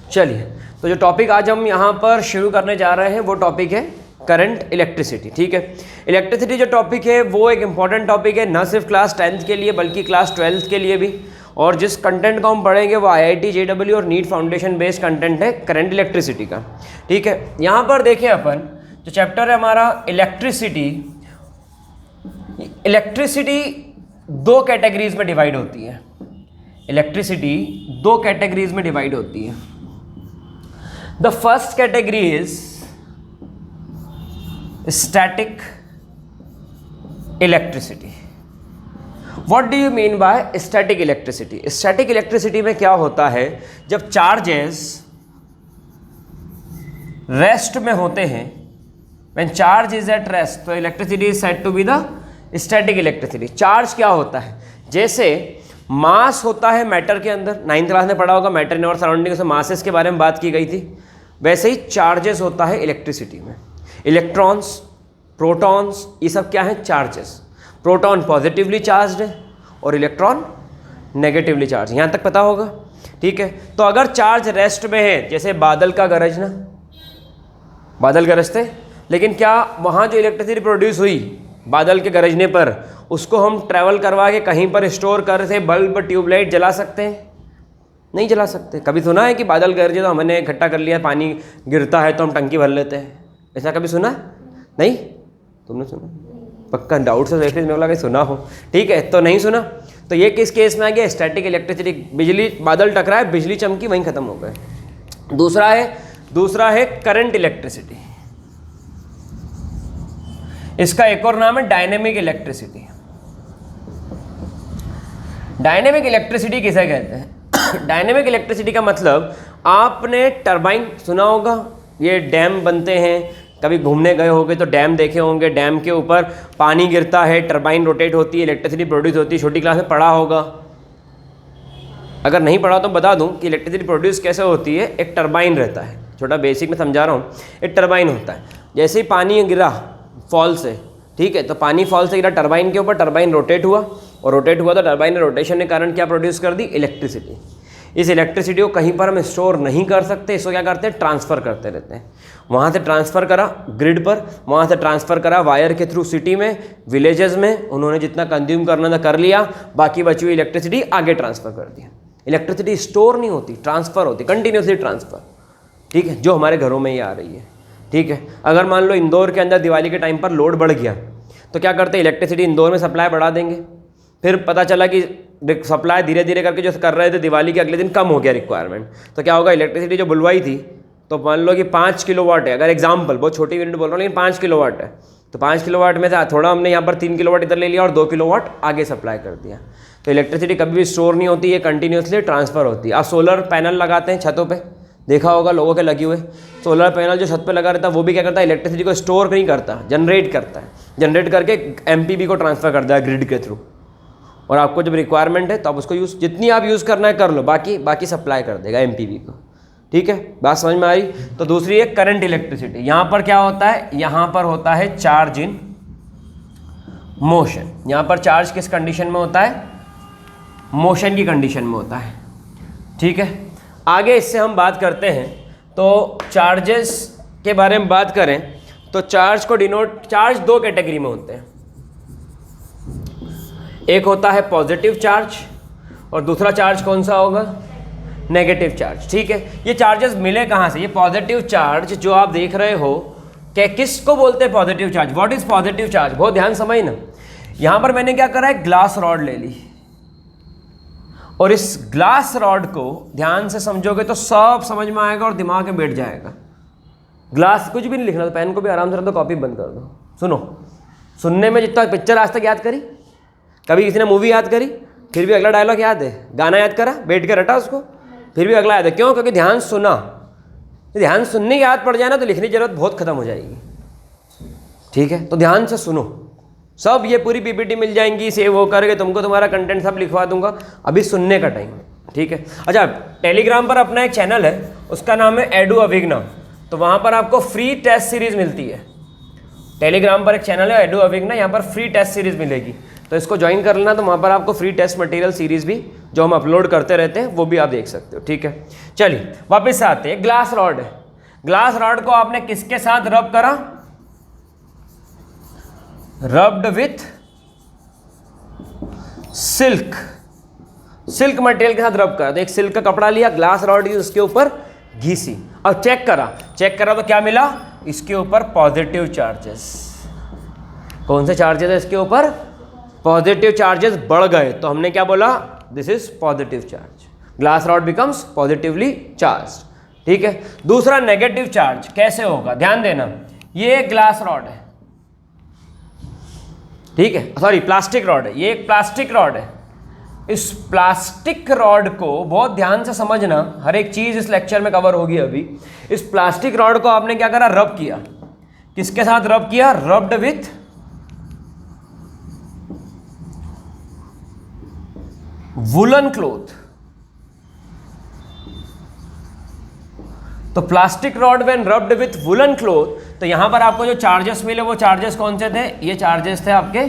चलिए, तो जो टॉपिक आज हम यहाँ पर शुरू करने जा रहे हैं वो टॉपिक है करंट इलेक्ट्रिसिटी। ठीक है, इलेक्ट्रिसिटी जो टॉपिक है वो एक इम्पॉर्टेंट टॉपिक है, न सिर्फ क्लास 10th के लिए बल्कि क्लास 12th के लिए भी। और जिस कंटेंट को हम पढ़ेंगे वो IIT JEE और नीट फाउंडेशन बेस्ड कंटेंट है करंट इलेक्ट्रिसिटी का। ठीक है, यहाँ पर देखें अपन जो चैप्टर है हमारा इलेक्ट्रिसिटी, इलेक्ट्रिसिटी दो कैटेगरीज में डिवाइड होती है। इलेक्ट्रिसिटी दो कैटेगरीज में डिवाइड होती है। The first category is static electricity. What do you mean bye static electricity? Static electricity में क्या होता है, जब चार्जेस रेस्ट में होते हैं, when charge is at rest, तो electricity is said to be the static electricity. Charge क्या होता है, जैसे मास होता है मैटर के अंदर, 9th क्लास में पढ़ा होगा मैटर इन और सराउंडिंग से मासेस के बारे में बात की गई थी, वैसे ही चार्जेस होता है इलेक्ट्रिसिटी में। इलेक्ट्रॉन्स, प्रोटॉन्स, ये सब क्या है, चार्जेस। प्रोटॉन पॉजिटिवली चार्ज्ड है और इलेक्ट्रॉन नेगेटिवली चार्ज, यहाँ तक पता होगा। ठीक है, तो अगर चार्ज रेस्ट में है, जैसे बादल का गरजना, बादल गरजते, लेकिन क्या वहाँ जो इलेक्ट्रिसिटी प्रोड्यूस हुई बादल के गरजने पर, उसको हम ट्रैवल करवा के कहीं पर स्टोर कर से बल्ब ट्यूबलाइट जला सकते हैं? नहीं जला सकते। कभी सुना है कि बादल गरजे तो हमने इकट्ठा कर लिया, पानी गिरता है तो हम टंकी भर लेते हैं, ऐसा कभी सुना? नहीं, तुमने सुना? पक्का डाउट से देखते मेरे लगा सुना हो। ठीक है, तो नहीं सुना, तो ये किस केस में आ गया, स्टैटिक इलेक्ट्रिसिटी। बिजली, बादल टकराए, बिजली चमकी, वहीं खत्म हो गए। दूसरा है करंट इलेक्ट्रिसिटी। इसका एक और नाम है डायनेमिक इलेक्ट्रिसिटी। डायनेमिक इलेक्ट्रिसिटी किसे कहते हैं? डायनेमिक इलेक्ट्रिसिटी का मतलब, आपने टरबाइन सुना होगा, ये डैम बनते हैं, कभी घूमने गए होंगे तो डैम देखे होंगे, डैम के ऊपर पानी गिरता है, टरबाइन रोटेट होती है, इलेक्ट्रिसिटी प्रोड्यूस होती है, छोटी क्लास में पढ़ा होगा। अगर नहीं पढ़ा तो बता दूं कि इलेक्ट्रिसिटी प्रोड्यूस कैसे होती है। एक टरबाइन रहता है, छोटा बेसिक में समझा रहा हूँ। एक टरबाइन होता है, जैसे ही पानी गिरा फॉल से, ठीक है, तो पानी फॉल से गिरा टरबाइन के ऊपर, टरबाइन रोटेट हुआ, और रोटेट हुआ तो टरबाइन ने रोटेशन के कारण क्या प्रोड्यूस कर दी, इलेक्ट्रिसिटी। इस इलेक्ट्रिसिटी को कहीं पर हम स्टोर नहीं कर सकते, इसको क्या करते हैं, ट्रांसफ़र करते रहते हैं। वहाँ से ट्रांसफ़र करा ग्रिड पर, वहाँ से ट्रांसफ़र करा वायर के थ्रू सिटी में, विलेजेस में, उन्होंने जितना कंज्यूम करना था कर लिया, बाकी बची हुई इलेक्ट्रिसिटी आगे ट्रांसफ़र कर दिया। इलेक्ट्रिसिटी स्टोर नहीं होती, ट्रांसफ़र होती, कंटिन्यूसली ट्रांसफ़र। ठीक है, जो हमारे घरों में ही आ रही है। ठीक है, अगर मान लो इंदौर के अंदर दिवाली के टाइम पर लोड बढ़ गया, तो क्या करते हैं, इलेक्ट्रिसिटी इंदौर में सप्लाई बढ़ा देंगे। फिर पता चला कि सप्लाई धीरे धीरे करके जो कर रहे थे दिवाली के अगले दिन कम हो गया रिक्वायरमेंट, तो क्या होगा, इलेक्ट्रिसिटी जो बुलवाई थी, तो मान लो कि 5 किलोवाट है, अगर एग्जाम्पल, बहुत छोटी यूनिट बोल रहा हूँ, लेकिन 5 किलोवाट है, तो 5 किलोवाट में से थोड़ा हमने यहाँ पर 3 किलोवाट इधर ले लिया और 2 किलोवाट आगे सप्लाई कर दिया। तो इलेक्ट्रिसिटी कभी भी स्टोर नहीं होती, ये कंटिन्यूसली ट्रांसफ़र होती है। आप सोलर पैनल लगाते हैं छतों पे, देखा होगा लोगों के लगे हुए, सोलर पैनल जो छत पे लगा रहता है वो भी क्या करता है, इलेक्ट्रिसिटी को स्टोर नहीं करता, जनरेट करता है, जनरेट करके MPB को ट्रांसफ़र करता है ग्रिड के थ्रू, और आपको जब रिक्वायरमेंट है तो आप उसको यूज़, जितनी आप यूज़ करना है कर लो, बाकी सप्लाई कर देगा MPB को। ठीक है, बात समझ में आ रही? तो दूसरी है करंट इलेक्ट्रिसिटी। यहाँ पर क्या होता है, यहाँ पर होता है चार्ज इन मोशन। यहाँ पर चार्ज किस कंडीशन में होता है, मोशन की कंडीशन में होता है। ठीक है, आगे इससे हम बात करते हैं। तो चार्जेस के बारे में बात करें तो चार्ज को डिनोट, चार्ज दो कैटेगरी में होते हैं, एक होता है पॉजिटिव चार्ज और दूसरा चार्ज कौन सा होगा, नेगेटिव चार्ज। ठीक है, ये चार्जेस मिले कहाँ से, ये पॉजिटिव चार्ज जो आप देख रहे हो, क्या किसको बोलते हैं positive charge? What is positive charge? बहुत ध्यान समझना। यहाँ पर मैंने क्या करा है, ग्लास रॉड ले ली, और इस ग्लास रॉड को ध्यान से समझोगे तो सब समझ में आएगा और दिमाग में बैठ जाएगा। ग्लास, कुछ भी नहीं लिखना, तो पेन को भी आराम से रख दो, कॉपी बंद कर दो। सुनो, सुनने में जितना पिक्चर आज तक याद करी, कभी किसी ने मूवी याद करी, फिर भी अगला डायलॉग याद है, गाना याद करा, बैठ के रटा उसको, फिर भी अगला याद है। क्यों? क्योंकि ध्यान सुना। ध्यान सुनने की याद पड़ जाए ना तो लिखने की जरूरत बहुत खत्म हो जाएगी। ठीक है, तो ध्यान से सुनो, सब ये पूरी PPT मिल जाएंगी, सेव हो करके तुमको तुम्हारा कंटेंट सब लिखवा दूंगा, अभी सुनने का टाइम है। ठीक है, अच्छा, टेलीग्राम पर अपना एक चैनल है, उसका नाम है एडू अभिज्ञान, तो वहाँ पर आपको फ्री टेस्ट सीरीज़ मिलती है। टेलीग्राम पर एक चैनल है एडू अभिज्ञान, यहाँ पर फ्री टेस्ट सीरीज़ मिलेगी, तो इसको ज्वाइन कर लेना, तो वहाँ पर आपको फ्री टेस्ट मटेरियल सीरीज़ भी जो हम अपलोड करते रहते हैं वो भी आप देख सकते हो, ठीक है। चलिए वापस आते हैं, ग्लास रॉड है। ग्लास रॉड को आपने किसके साथ रब करा? Rubbed with silk, silk material के साथ रब करा। तो एक सिल्क का कपड़ा लिया, ग्लास रॉड की उसके ऊपर घीसी और चेक करा तो क्या मिला? इसके ऊपर पॉजिटिव चार्जेस। कौन से चार्जेस है इसके ऊपर? पॉजिटिव चार्जेस बढ़ गए, तो हमने क्या बोला? This is positive charge. Glass rod becomes positively charge, ठीक है। दूसरा नेगेटिव चार्ज कैसे होगा? ध्यान देना, ये एक ग्लास रॉड है, ठीक है, सॉरी प्लास्टिक रॉड है, ये एक प्लास्टिक रॉड है। इस प्लास्टिक रॉड को बहुत ध्यान से समझना, हर एक चीज इस लेक्चर में कवर होगी अभी। इस प्लास्टिक रॉड को आपने क्या करा? रब किया। किसके साथ रब किया? Rubbed with woollen cloth. तो plastic rod when rubbed with woollen cloth, तो यहां पर आपको जो चार्जेस मिले वो चार्जेस कौन से थे? ये चार्जेस थे आपके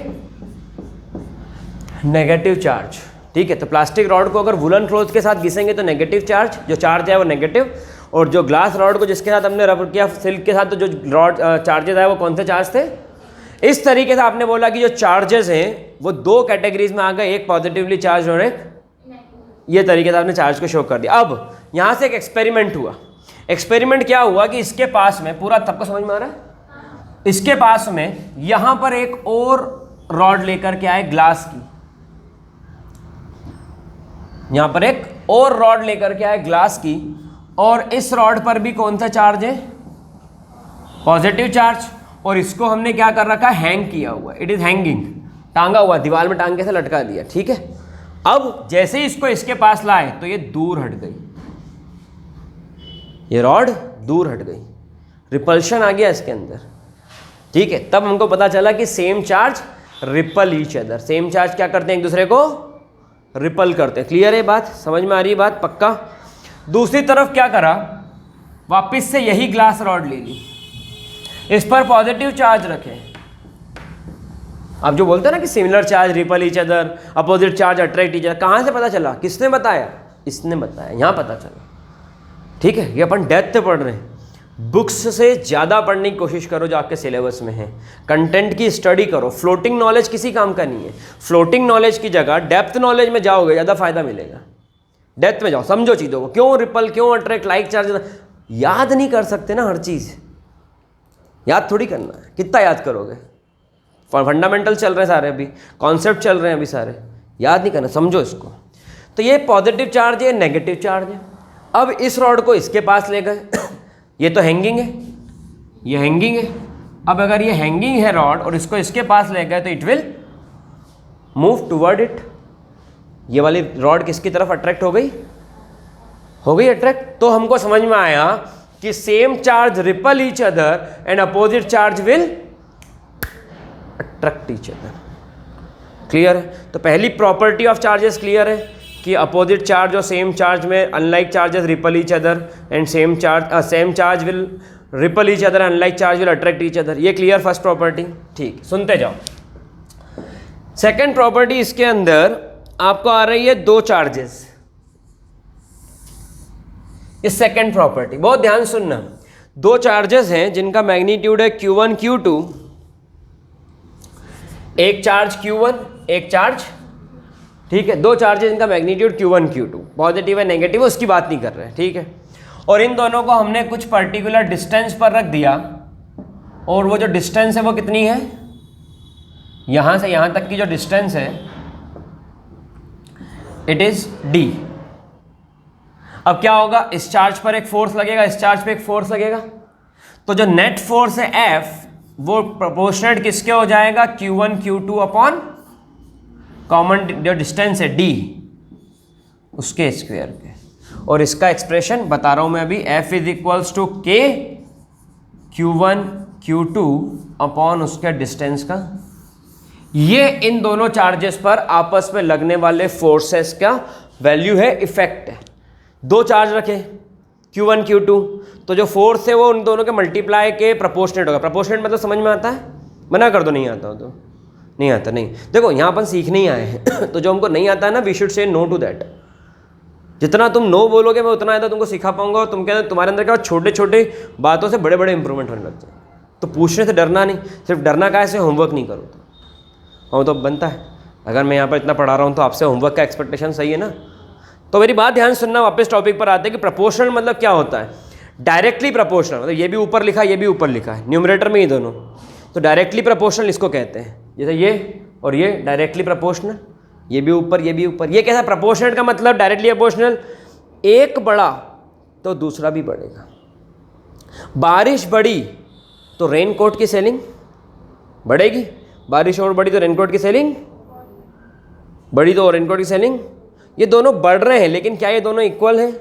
नेगेटिव चार्ज, ठीक है। तो प्लास्टिक रॉड को अगर वुलन क्लॉथ के साथ घिसेंगे तो नेगेटिव चार्ज, जो चार्ज है वो नेगेटिव, और जो ग्लास रॉड को जिसके साथ हमने रब किया सिल्क के साथ, तो जो रॉड चार्जेस आए वो कौन से चार्ज थे? इस तरीके से आपने बोला कि जो चार्जेस हैं वो दो कैटेगरीज में आ गए, एक पॉजिटिवली चार्ज और एक, ये तरीके से आपने चार्ज को शो कर दिया। अब यहां से एक एक्सपेरिमेंट हुआ। एक्सपेरिमेंट क्या हुआ कि इसके पास में, पूरा सबको समझ में आ रहा है? इसके पास में यहां पर एक और रॉड लेकर के आए ग्लास की, यहां पर एक और रॉड लेकर के आए ग्लास की, और इस रॉड पर भी कौन सा चार्ज है? Positive charge. और इसको हमने क्या कर रखा है? हैंग किया हुआ, इट इज हैंगिंग, टांगा हुआ, दीवार में टांग के से लटका दिया, ठीक है। अब जैसे ही इसको इसके पास लाए तो ये दूर हट गई, ये रॉड दूर हट गई, रिपल्शन आ गया इसके अंदर, ठीक है। तब हमको पता चला कि same charge ripple each other, same charge क्या करते हैं? एक दूसरे को रिपल करते हैं। क्लियर है बात? समझ में आ रही है बात? पक्का। दूसरी तरफ क्या करा? वापस से यही ग्लास रॉड ले ली, इस पर पॉजिटिव चार्ज रखे। आप जो बोलते हैं ना कि similar charge ripple each other, opposite charge attract each other, कहां से पता चला? किसने बताया? इसने बताया, यहां पता चला, ठीक है। ये अपन डेप्थ से पढ़ रहे हैं, बुक्स से ज़्यादा पढ़ने की कोशिश करो जो आपके सिलेबस में है, कंटेंट की स्टडी करो। फ्लोटिंग नॉलेज किसी काम का नहीं है। फ्लोटिंग नॉलेज की जगह डेप्थ नॉलेज में जाओगे ज़्यादा फायदा मिलेगा। डेप्थ में जाओ, समझो चीज़ों को, क्यों रिपल, क्यों अट्रैक्ट, लाइक चार्ज। याद नहीं कर सकते ना हर चीज़, याद थोड़ी करना है, कितना याद करोगे? फंडामेंटल चल रहे हैं सारे, अभी कॉन्सेप्ट चल रहे हैं अभी सारे, याद नहीं करना, समझो इसको। तो ये पॉजिटिव चार्ज है, नेगेटिव चार्ज है। अब इस रॉड को इसके पास ले गए, ये तो हैंगिंग है, ये हैंगिंग है। अब अगर ये हैंगिंग है रॉड और इसको इसके पास ले गए तो it will move toward it. ये वाली रॉड किसकी तरफ अट्रैक्ट हो गई? हो गई अट्रैक्ट। तो हमको समझ में आया कि same charge ripple each other and opposite charge will attract each other. Clear है? तो पहली प्रॉपर्टी ऑफ चार्जेस क्लियर है कि अपोजिट चार्ज और सेम चार्ज में unlike charges ripple each other and same charge will ripple each other, unlike charge will attract each other. ये clear first property, ठीक। सुनते जाओ। सेकंड प्रॉपर्टी इसके अंदर आपको आ रही है दो चार्जेस। इस सेकंड प्रॉपर्टी बहुत ध्यान सुनना, दो चार्जेस हैं जिनका मैग्नीट्यूड है Q1 Q2। एक चार्ज Q1, एक चार्ज, ठीक है, दो चार्जेस इनका मैग्नीट्यूड Q1 Q2, पॉजिटिव है नेगेटिव उसकी बात नहीं कर रहे हैं, ठीक है। और इन दोनों को हमने कुछ पर्टिकुलर डिस्टेंस पर रख दिया, और वो जो डिस्टेंस है वो कितनी है? यहां से यहां तक की जो डिस्टेंस है इट इज d। अब क्या होगा? इस चार्ज पर एक फोर्स लगेगा, इस चार्ज पर एक फोर्स लगेगा, तो जो नेट फोर्स है F वो प्रोपोर्शनेट किसके हो जाएगा? Q1 Q2 अपॉन कॉमन जो डिस्टेंस है d उसके स्क्वायर के। और इसका एक्सप्रेशन बता रहा हूं मैं अभी, F is equals to K Q1 Q2 upon उसके डिस्टेंस का। ये इन दोनों चार्जेस पर आपस में लगने वाले फोर्सेस का वैल्यू है, इफेक्ट है। दो चार्ज रखे Q1 Q2, तो जो फोर्स है वो उन दोनों के मल्टीप्लाई के प्रोपोर्शनेट होगा। प्रोपोर्शनेट मतलब समझ में आता है? मना कर दो नहीं आता हो तो, नहीं आता, नहीं। देखो यहाँ अपन सीखने ही आए हैं तो जो हमको नहीं आता है ना, we should say no to that. जितना तुम नो बोलोगे मैं उतना ज़्यादा तुमको सिखा पाऊंगा, और तुम्हारे अंदर क्या छोटे छोटे बातों से बड़े बड़े इंप्रूवमेंट होने लग जाए। तो पूछने से डरना नहीं, सिर्फ डरना का ऐसे होमवर्क नहीं करो तो बनता है। अगर मैं यहाँ पर इतना पढ़ा रहा हूँ तो आपसे होमवर्क का एक्सपेक्टेशन सही है ना। तो मेरी बात ध्यान सुनना, वापस टॉपिक पर आते हैं कि प्रपोर्शनल मतलब क्या होता है। डायरेक्टली प्रपोर्शनल मतलब ये भी ऊपर लिखा है, ये भी ऊपर लिखा है, न्यूमरेटर में ही दोनों। तो डायरेक्टली प्रपोर्शनल इसको कहते हैं, जैसे ये और ये डायरेक्टली प्रपोर्शनल, ये भी ऊपर ये भी ऊपर। ये कैसा प्रपोर्शनल का मतलब, डायरेक्टली प्रपोर्शनल, एक बढ़ा तो दूसरा भी बढ़ेगा। बारिश बढ़ी तो रेनकोट की सेलिंग बढ़ेगी, बारिश और बढ़ी तो रेनकोट की सेलिंग बढ़ी तो रेनकोट की सेलिंग। ये दोनों बढ़ रहे हैं, लेकिन क्या ये दोनों इक्वल हैं?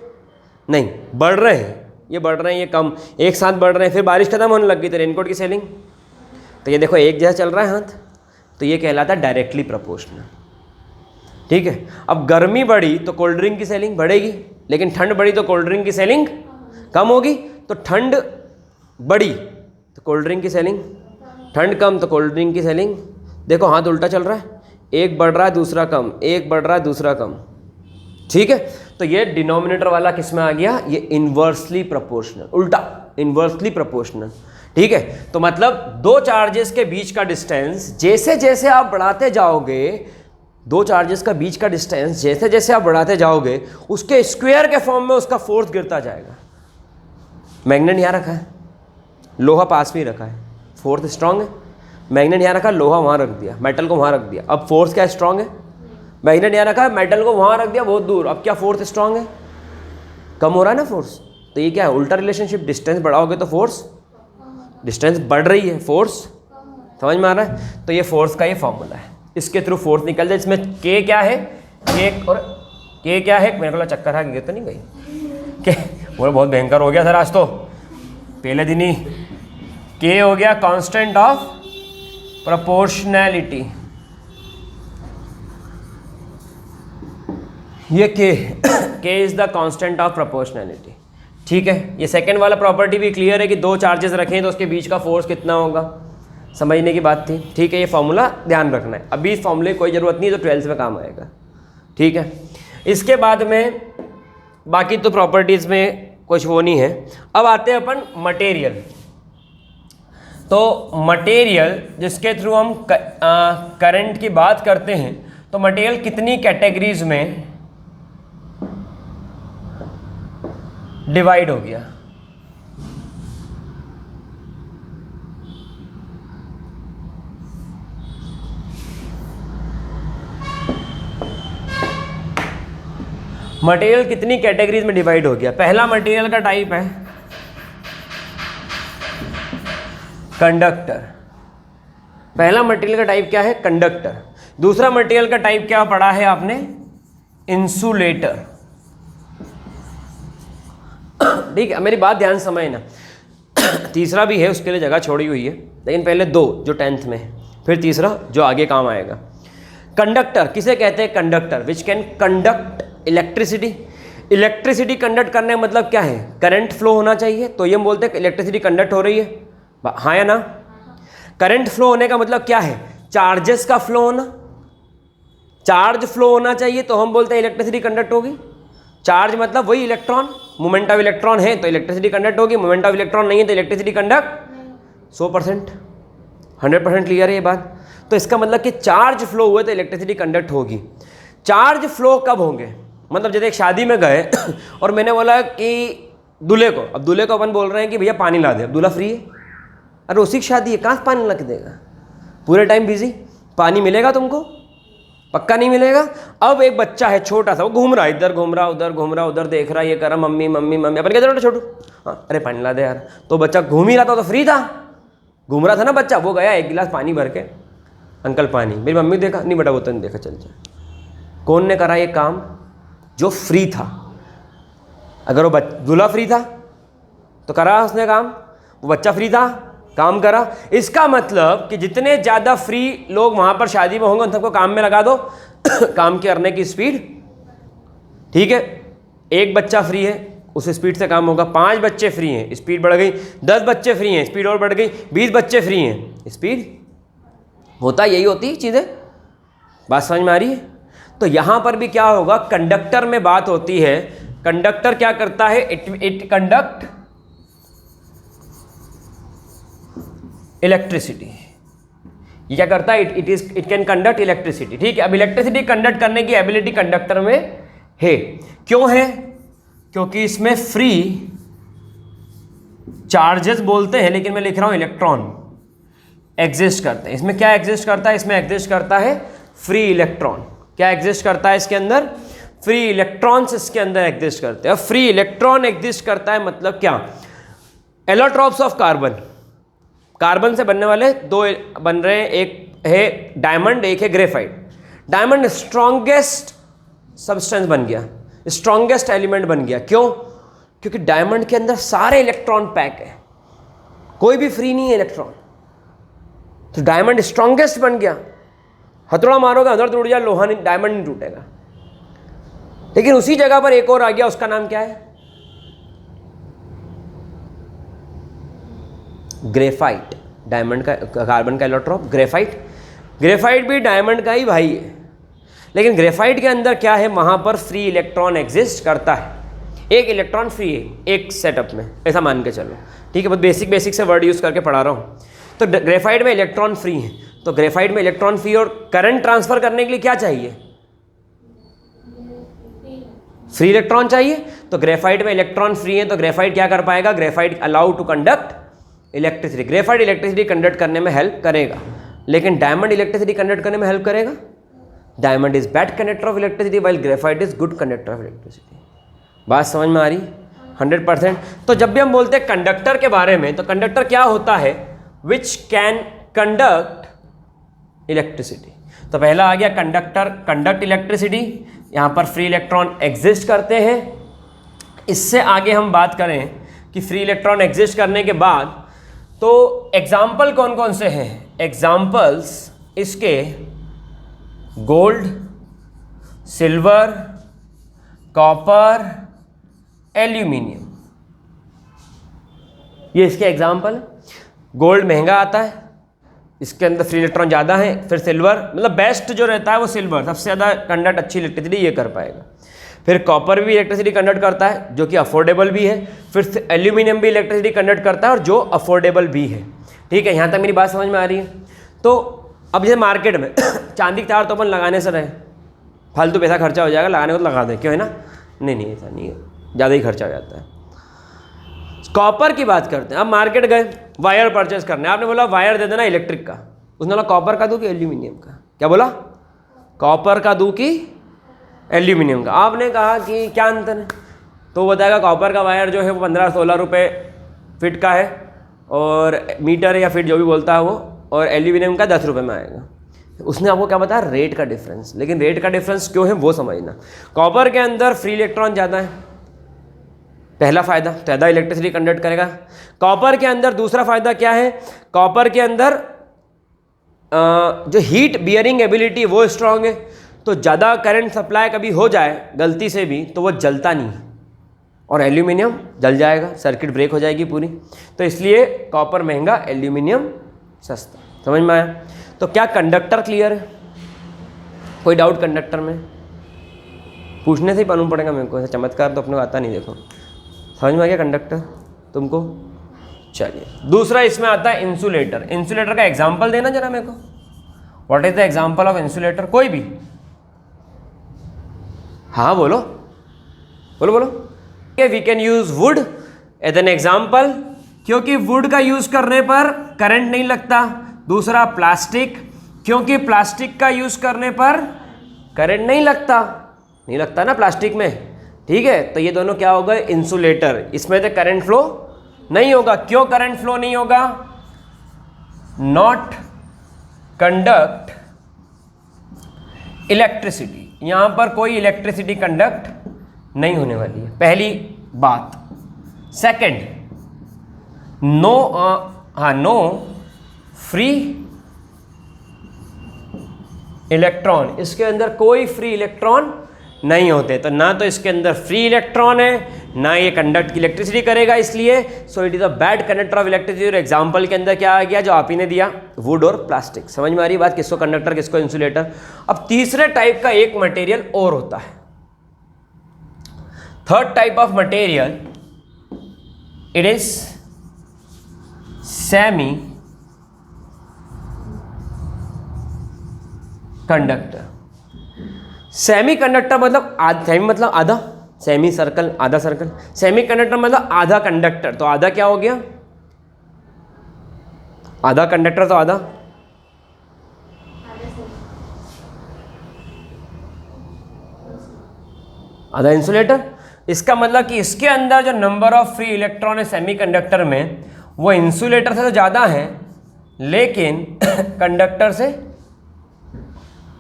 नहीं, बढ़ रहे हैं, ये बढ़ रहे हैं, ये कम, एक साथ बढ़ रहे हैं। फिर बारिश खत्म होने लग गई तो रेनकोट की सेलिंग, तो ये देखो एक जैसा चल रहा है हाथ, तो ये कहलाता है डायरेक्टली प्रपोर्शनल। ठीक है। अब गर्मी बढ़ी तो कोल्ड ड्रिंक की सेलिंग बढ़ेगी, लेकिन ठंड बढ़ी तो कोल्ड ड्रिंक की सेलिंग कम होगी। तो ठंड बढ़ी तो कोल्ड ड्रिंक की सेलिंग, ठंड कम तो कोल्ड ड्रिंक की सेलिंग। देखो हाथ उल्टा चल रहा है, एक बढ़ रहा है दूसरा कम, एक बढ़ रहा है दूसरा कम। ठीक है। तो ये डिनोमिनेटर वाला किस में आ गया? ये इन्वर्सली प्रोपोर्शनल, उल्टा इन्वर्सली प्रोपोर्शनल। ठीक है। तो मतलब दो चार्जेस के बीच का डिस्टेंस जैसे जैसे आप बढ़ाते जाओगे, दो चार्जेस का बीच का डिस्टेंस जैसे जैसे आप बढ़ाते जाओगे, उसके स्क्वायर के फॉर्म में उसका फोर्स गिरता जाएगा। मैग्नेट यहाँ रखा है, लोहा पास में ही रखा है, फोर्स स्ट्रांग है। मैग्नेट यहाँ रखा, लोहा वहाँ रख दिया, मेटल को वहाँ रख दिया, अब फोर्स क्या स्ट्रांग है? मैग्नेट यहाँ रखा है, मेटल को वहाँ रख दिया बहुत दूर, अब क्या फोर्स स्ट्रांग है? कम हो रहा है ना फोर्स। तो ये क्या है? उल्टा रिलेशनशिप। डिस्टेंस बढ़ाओगे तो फोर्स, डिस्टेंस बढ़ रही है, फोर्स समझ में आ रहा है? तो ये फोर्स का ये फॉर्मूला है, इसके थ्रू फोर्स निकल जाए। इसमें के क्या है, के और के क्या है, मेरे को चक्कर आ गया तो नहीं गई के, वो बहुत भयंकर हो गया सर आज तो, पहले दिन ही। के हो गया कांस्टेंट ऑफ प्रोपोर्शनैलिटी, ये के is the constant of proportionality. ठीक है। ये सेकंड वाला प्रॉपर्टी भी क्लियर है कि दो चार्जेस रखें तो उसके बीच का फोर्स कितना होगा, समझने की बात थी। ठीक है। ये फॉर्मूला ध्यान रखना है, अभी इस फॉर्मूले की कोई ज़रूरत नहीं, तो 12th में काम आएगा। ठीक है। इसके बाद में बाकी तो प्रॉपर्टीज़ में कुछ वो नहीं है। अब आते हैं अपन मटेरियल। तो मटेरियल जिसके थ्रू हम करंट की बात करते हैं, तो मटेरियल कितनी कैटेगरीज में डिवाइड हो गया? मटेरियल कितनी कैटेगरीज में डिवाइड हो गया? पहला मटेरियल का टाइप है कंडक्टर। पहला मटेरियल का टाइप क्या है? कंडक्टर। दूसरा मटेरियल का टाइप क्या पढ़ा है आपने? इंसुलेटर। ठीक है, मेरी बात ध्यान समझना। तीसरा भी है, उसके लिए जगह छोड़ी हुई है, लेकिन पहले दो जो 10th में है, फिर तीसरा जो आगे काम आएगा। कंडक्टर किसे कहते हैं? Conductor which can conduct electricity. Electricity conduct करने का मतलब क्या है? करंट फ्लो होना चाहिए, तो ये हम बोलते हैं इलेक्ट्रिसिटी कंडक्ट हो रही है, हाँ या ना? करंट फ्लो होने का मतलब क्या है? चार्जेस का फ्लो होना। चार्ज फ्लो होना चाहिए तो हम बोलते हैं इलेक्ट्रिसिटी कंडक्ट होगी। चार्ज मतलब वही इलेक्ट्रॉन, मोमेंट ऑफ इलेक्ट्रॉन है तो इलेक्ट्रिसिटी कंडक्ट होगी, मोमेंट ऑफ इलेक्ट्रॉन नहीं है तो इलेक्ट्रिसिटी कंडक्ट 100%, 100% क्लियर है ये बात। तो इसका मतलब कि चार्ज फ्लो हुए तो इलेक्ट्रिसिटी कंडक्ट होगी। चार्ज फ्लो कब होंगे? मतलब जैसे एक शादी में गए और मैंने बोला कि दूल्हे को, अब दूल्हे को अपन बोल रहे हैं कि भैया पानी ला दे, अब दूल्हा फ्री है, अरे उसी की शादी है, कहाँ से पानी ला के देगा? पूरे टाइम बिजी, पानी मिलेगा तुमको? पक्का नहीं मिलेगा। अब एक बच्चा है छोटा सा, वो घूम रहा है, इधर घूम रहा उधर घूम रहा, उधर देख रहा, ये कर रहा, मम्मी मम्मी मम्मी, अपन कहते छोटू, हाँ अरे पानी ला दे यार। तो बच्चा घूम ही रहा था, तो फ्री था, घूम रहा था ना बच्चा, वो गया 1 गिलास पानी भर के, अंकल पानी। मेरी मम्मी देखा नहीं बेटा वो तो नहीं देखा, चल जाए। कौन ने करा ये काम? जो फ्री था। अगर वो दूल्हा फ्री था तो करा उसने काम, वो बच्चा फ्री था काम करा। इसका मतलब कि जितने ज़्यादा फ्री लोग वहाँ पर शादी में होंगे उन सबको काम में लगा दो काम करने की स्पीड। ठीक है, एक बच्चा फ्री है उस स्पीड से काम होगा। 5 बच्चे फ्री हैं, स्पीड बढ़ गई। 10 बच्चे फ्री हैं, स्पीड और बढ़ गई। 20 बच्चे फ्री हैं, स्पीड होता यही होती चीज़ें, बात समझ में आ रही है। तो यहाँ पर भी क्या होगा, कंडक्टर में बात होती है, कंडक्टर क्या करता है, इट कंडक्ट इलेक्ट्रिसिटी। ये क्या करता है, इट कैन कंडक्ट इलेक्ट्रिसिटी, ठीक है। अब इलेक्ट्रिसिटी कंडक्ट करने की एबिलिटी कंडक्टर में है। क्यों है, क्योंकि इसमें फ्री चार्जेस बोलते हैं, लेकिन मैं लिख रहा हूं इलेक्ट्रॉन एग्जिस्ट करते हैं। इसमें क्या एग्जिस्ट करता है, इसमें एग्जिस्ट करता है फ्री इलेक्ट्रॉन। क्या एग्जिस्ट करता है इसके अंदर, फ्री इलेक्ट्रॉन्स इसके अंदर एग्जिस्ट करते हैं। फ्री इलेक्ट्रॉन एग्जिस्ट करता है मतलब क्या, एलोट्रॉप्स ऑफ कार्बन, कार्बन से बनने वाले दो बन रहे हैं, एक है डायमंड, एक है ग्रेफाइट। डायमंड स्ट्रॉन्गेस्ट सब्सटेंस बन गया, स्ट्रॉन्गेस्ट एलिमेंट बन गया। क्यों, क्योंकि डायमंड के अंदर सारे इलेक्ट्रॉन पैक है, कोई भी फ्री नहीं है इलेक्ट्रॉन, तो डायमंड स्ट्रॉन्गेस्ट बन गया। हथौड़ा मारोगे अंदर टूट जाए, लोहा नहीं, डायमंड नहीं टूटेगा। लेकिन उसी जगह पर एक और आ गया, उसका नाम क्या है, ग्रेफाइट। डायमंड का, कार्बन का इलेक्ट्रॉन ग्रेफाइट, ग्रेफाइट भी डायमंड का ही भाई है। लेकिन ग्रेफाइट के अंदर क्या है, वहां पर फ्री इलेक्ट्रॉन एग्जिस्ट करता है, एक इलेक्ट्रॉन फ्री है एक सेटअप में, ऐसा मान के चलो, ठीक है। बहुत बेसिक से वर्ड यूज करके पढ़ा रहा हूं। तो ग्रेफाइट में इलेक्ट्रॉन फ्री है, तो ग्रेफाइट में इलेक्ट्रॉन फ्री, और करंट ट्रांसफर करने के लिए क्या चाहिए, फ्री इलेक्ट्रॉन चाहिए। तो ग्रेफाइट में इलेक्ट्रॉन फ्री है, तो ग्रेफाइट क्या कर पाएगा, graphite allow to conduct electricity. Graphite electricity conduct करने में हेल्प करेगा, लेकिन डायमंड इलेक्ट्रिसिटी कंडक्ट करने में हेल्प करेगा। Diamond is bad conductor of electricity while graphite is good conductor of electricity. बात समझ में आ रही, 100%। तो जब भी हम बोलते हैं कंडक्टर के बारे में, तो कंडक्टर क्या होता है, विच कैन कंडक्ट इलेक्ट्रिसिटी। तो पहला आ गया कंडक्टर, कंडक्ट इलेक्ट्रिसिटी, यहाँ पर फ्री इलेक्ट्रॉन एग्जिस्ट करते हैं। इससे आगे हम बात करें कि फ्री इलेक्ट्रॉन एग्जिस्ट करने के बाद तो एग्जाम्पल कौन कौन से हैं, एग्जाम्पल्स इसके गोल्ड, सिल्वर, कॉपर, एल्यूमिनियम, ये इसके एग्जाम्पल। गोल्ड महंगा आता है, इसके अंदर फ्री इलेक्ट्रॉन ज़्यादा है। फिर सिल्वर, मतलब बेस्ट जो रहता है वो सिल्वर, सबसे ज़्यादा कंडक्ट अच्छी इलेक्ट्रिसिटी ये कर पाएगा। फिर कॉपर भी इलेक्ट्रिसिटी कंडक्ट करता है, जो कि अफोर्डेबल भी है। फिर एल्यूमिनियम भी इलेक्ट्रिसिटी कंडक्ट करता है, और जो अफोर्डेबल भी है, ठीक है। यहाँ तक मेरी बात समझ में आ रही है। तो अब जैसे मार्केट में चांदी के तार तो अपन लगाने से रहे, फालतू पैसा खर्चा हो जाएगा, लगाने को तो लगा दें, क्यों है ना, नहीं ऐसा नहीं है, ज़्यादा ही खर्चा हो जाता है। कॉपर की बात करते हैं। अब मार्केट गए वायर परचेस करने, आपने बोला वायर दे देना इलेक्ट्रिक का, उसने बोला कॉपर का दूँ कि एल्यूमिनियम का, क्या बोला, कॉपर का दूँ कि एल्यूमिनियम का। आपने कहा कि क्या अंतर है, तो बताएगा कॉपर का वायर जो है वो 15-16 रुपये फिट का है, और मीटर या फिट जो भी बोलता है वो, और एल्यूमिनियम का 10 रुपये में आएगा। उसने आपको क्या बताया, रेट का डिफरेंस। लेकिन रेट का डिफरेंस क्यों है वो समझना। कॉपर के अंदर फ्री इलेक्ट्रॉन ज़्यादा है, पहला फ़ायदा, ज़्यादा इलेक्ट्रिसिटी कंडक्ट करेगा। कॉपर के अंदर दूसरा फ़ायदा क्या है, कॉपर के अंदर जो हीट बियरिंग एबिलिटी वो स्ट्रांग है, तो ज़्यादा करंट सप्लाई कभी हो जाए गलती से भी तो वो जलता नहीं, और एल्यूमिनियम जल जाएगा, सर्किट ब्रेक हो जाएगी पूरी। तो इसलिए कॉपर महंगा, एल्यूमिनियम सस्ता। समझ में आया। तो क्या कंडक्टर क्लियर है, कोई डाउट कंडक्टर में, पूछने से ही मालूम पड़ेगा मेरे को, ऐसा चमत्कार तो अपने को आता नहीं। देखो समझ में आ गया कंडक्टर तुमको। चलिए दूसरा इसमें आता है इंसुलेटर। इंसुलेटर का एग्जांपल देना जरा मेरे को, what is the example of insulator, कोई भी, हाँ बोलो बोलो बोलो। We can use wood as an example, क्योंकि वुड का यूज करने पर करंट नहीं लगता। दूसरा प्लास्टिक, क्योंकि प्लास्टिक का यूज करने पर करंट नहीं लगता ना प्लास्टिक में, ठीक है। तो ये दोनों क्या हो गए, इंसुलेटर। इसमें तो करंट फ्लो नहीं होगा। क्यों करंट फ्लो नहीं होगा, नॉट कंडक्ट इलेक्ट्रिसिटी, यहां पर कोई इलेक्ट्रिसिटी कंडक्ट नहीं होने वाली है, पहली बात। सेकंड, नो फ्री इलेक्ट्रॉन, इसके अंदर कोई फ्री इलेक्ट्रॉन नहीं होते। तो ना तो इसके अंदर फ्री इलेक्ट्रॉन है, ना ये कंडक्ट की इलेक्ट्रिसिटी करेगा, इसलिए so it is a bad conductor of electricity. और एग्जाम्पल के अंदर क्या आ गया जो आप ही ने दिया, वुड और प्लास्टिक। समझ में आ रही बात, किसको कंडक्टर किसको इंसुलेटर। अब तीसरे टाइप का एक मटेरियल और होता है, third type of material, it is semi conductor. Semi conductor मतलब सेमी मतलब आधा, सेमी सर्कल आधा सर्कल, सेमी कंडक्टर मतलब आधा कंडक्टर। तो आधा क्या हो गया, आधा कंडक्टर तो आधा, आधा इंसुलेटर। इसका मतलब कि इसके अंदर जो नंबर ऑफ फ्री इलेक्ट्रॉन है सेमी कंडक्टर में, वो इंसुलेटर से तो ज़्यादा है, लेकिन कंडक्टर से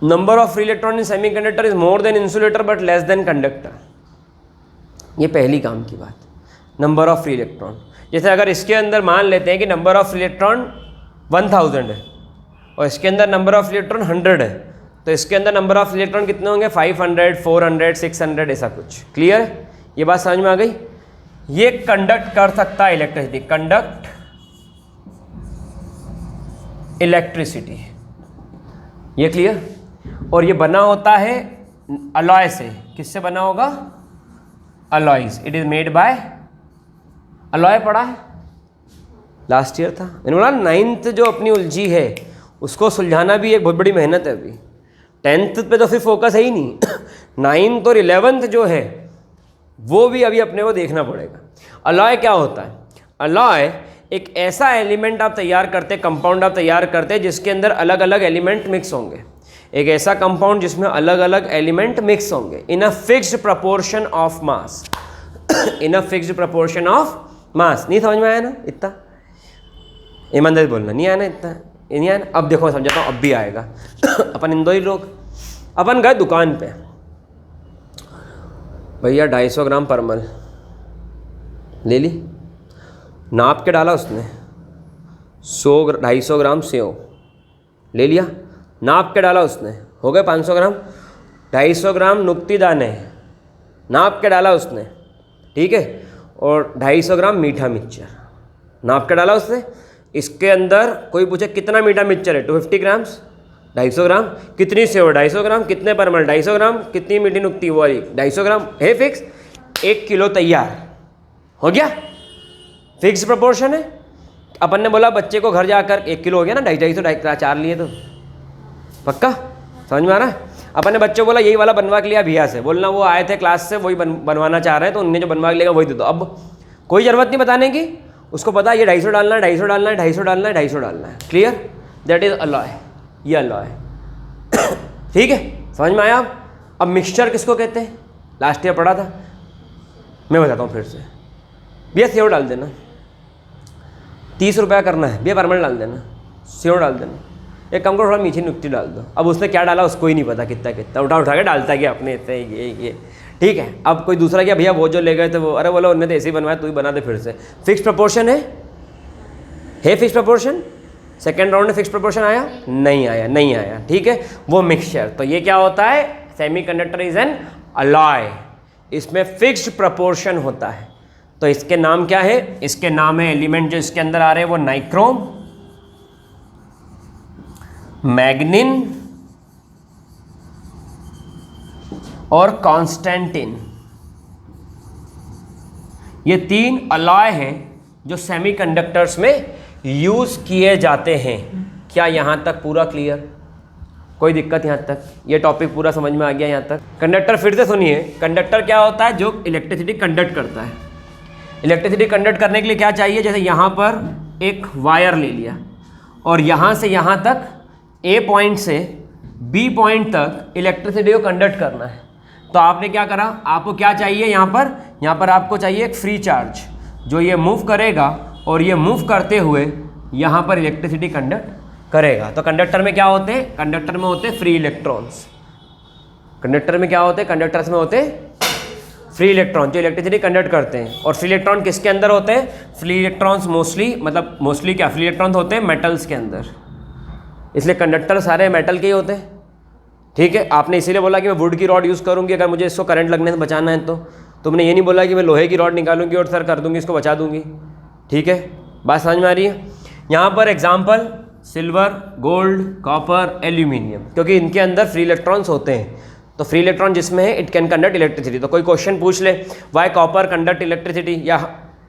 number of free electron in semi conductor is more than insulator but less than conductor. ये पहली काम की बात, नंबर ऑफ फ्री इलेक्ट्रॉन। जैसे अगर इसके अंदर मान लेते हैं कि नंबर ऑफ फ्री इलेक्ट्रॉन 1000 है और इसके अंदर नंबर ऑफ इलेक्ट्रॉन 100 है, तो इसके अंदर नंबर ऑफ इलेक्ट्रॉन कितने होंगे, 500, 400, 600, ऐसा कुछ। क्लियर है, ये बात समझ में आ गई। ये कंडक्ट कर सकता है इलेक्ट्रिसिटी, कंडक्ट इलेक्ट्रिसिटी, ये क्लियर। और ये बना होता है अलॉय से, किससे बना होगा, alloys. It is made by alloy, पढ़ा है लास्ट ईयर था मैंने बोला। 9th जो अपनी उलझी है उसको सुलझाना भी एक बहुत बड़ी मेहनत है। अभी 10th पे तो फिर फोकस है ही नहीं 9th और 11th जो है वो भी अभी अपने को देखना पड़ेगा। अलॉय क्या होता है, अलॉय एक ऐसा एलिमेंट आप तैयार करते, कंपाउंड आप तैयार करते जिसके अंदर अलग अलग एलिमेंट मिक्स होंगे। एक ऐसा कंपाउंड जिसमें अलग अलग एलिमेंट मिक्स होंगे in a fixed proportion of mass in a fixed proportion of mass. नहीं समझ में आया ना इतना, ईमानदारी बोलना, नहीं आया ना इतना, नहीं आया ना। अब देखो समझाता हूँ, अब भी आएगा अपन इन दो ही लोग, अपन गए दुकान पे, भैया 250 ग्राम परमल ले ली, नाप के डाला उसने। 250 ग्राम सेव ले लिया, नाप के डाला उसने, हो गए 500 ग्राम। 250 ग्राम नुक्ती दाने नाप के डाला उसने, ठीक है। और 250 ग्राम मीठा मिक्सचर नाप के डाला उसने। इसके अंदर कोई पूछे कितना मीठा मिक्सचर है, 250 ग्राम्स, 250 ग्राम। कितनी सेव, 250 ग्राम। कितने परमल, 250 ग्राम। कितनी मीठी नुक्ती, वो 250 ग्राम है फिक्स। 1 किलो तैयार हो गया, फिक्स प्रपोर्शन है। अपन ने बोला बच्चे को घर जाकर 1 किलो हो गया ना, 250 4 लिए तो पक्का समझ में आ रहा है। अपन ने बच्चों को बोला यही वाला बनवा के लिया भैया से, बोलना वो आए थे क्लास से वही बनवाना चाह रहे हैं, तो उनने जो बनवा के लिया वही दे दो। अब कोई ज़रूरत नहीं बताने की, उसको पता है ये 250 डालना है, 250 डालना है, 250 डालना है, 250 डालना है। क्लियर, दैट इज अलॉय, ये अलॉय ठीक है, समझ में आया। अब मिक्सचर किसको कहते हैं, लास्ट ईयर पढ़ा था, मैं बताता हूँ फिर से। भैया सेव डाल देना, 30 रुपया करना है, भैया परमल डाल देना, सेव डाल देना, एक काम करो थोड़ा मीठी नुक्ती डाल दो। अब उसने क्या डाला उसको ही नहीं पता, कितना कितना उठा के डालता गया अपने इतने ये ठीक है। अब कोई दूसरा क्या, भैया वो जो ले गए थे वो, अरे बोलो उन्होंने तो ऐसे ही बनवाया, तू ही बना दे फिर से। फिक्स प्रपोर्शन है फिक्स प्रपोर्शन। सेकेंड राउंड में फिक्स प्रपोर्शन आया नहीं आया, नहीं आया, ठीक है। वो मिक्सचर, तो ये क्या होता है, semi conductor is an alloy, इसमें फिक्स्ड प्रपोर्शन होता है। तो इसके नाम क्या है, इसके नाम है एलिमेंट जो इसके अंदर आ रहे हैं वो नाइक्रोम, मैग्नीन और कॉन्स्टेंटिन। ये 3 अलॉय हैं जो सेमीकंडक्टर्स में यूज किए जाते हैं। क्या यहां तक पूरा क्लियर, कोई दिक्कत यहां तक, ये टॉपिक पूरा समझ में आ गया यहां तक। कंडक्टर फिर से सुनिए, कंडक्टर क्या होता है, जो इलेक्ट्रिसिटी कंडक्ट करता है। इलेक्ट्रिसिटी कंडक्ट करने के लिए क्या चाहिए, जैसे यहां पर एक वायर ले लिया और यहां से यहां तक ए पॉइंट से बी पॉइंट तक इलेक्ट्रिसिटी को कंडक्ट करना है। तो आपने क्या करा, आपको क्या चाहिए, यहाँ पर आपको चाहिए एक फ्री चार्ज जो ये मूव करेगा और ये मूव करते हुए यहाँ पर इलेक्ट्रिसिटी कंडक्ट करेगा। तो कंडक्टर में क्या होते हैं, कंडक्टर में होते हैं फ्री इलेक्ट्रॉन्स। कंडक्टर में क्या होते हैं, कंडक्टर्स में होते हैं फ्री इलेक्ट्रॉन जो इलेक्ट्रिसिटी कंडक्ट करते हैं। और फ्री इलेक्ट्रॉन किसके अंदर होते हैं, फ्री इलेक्ट्रॉन्स मोस्टली क्या फ्री इलेक्ट्रॉन्स होते हैं मेटल्स के अंदर, इसलिए कंडक्टर सारे मेटल के ही होते हैं, ठीक है, आपने इसीलिए बोला कि मैं वुड की रॉड यूज़ करूँगी अगर मुझे इसको करंट लगने से बचाना है तो तुमने ये नहीं बोला कि मैं लोहे की रॉड निकालूंगी और सर कर दूंगी, इसको बचा दूंगी। ठीक है, बात समझ में आ रही है। यहाँ पर example silver, gold, copper, aluminium, क्योंकि इनके अंदर फ्री इलेक्ट्रॉन्स होते हैं, तो फ्री इलेक्ट्रॉन जिसमें है इट कैन कंडक्ट इलेक्ट्रिसिटी। तो कोई क्वेश्चन पूछ ले वाई कॉपर कंडक्ट इलेक्ट्रिसिटी, या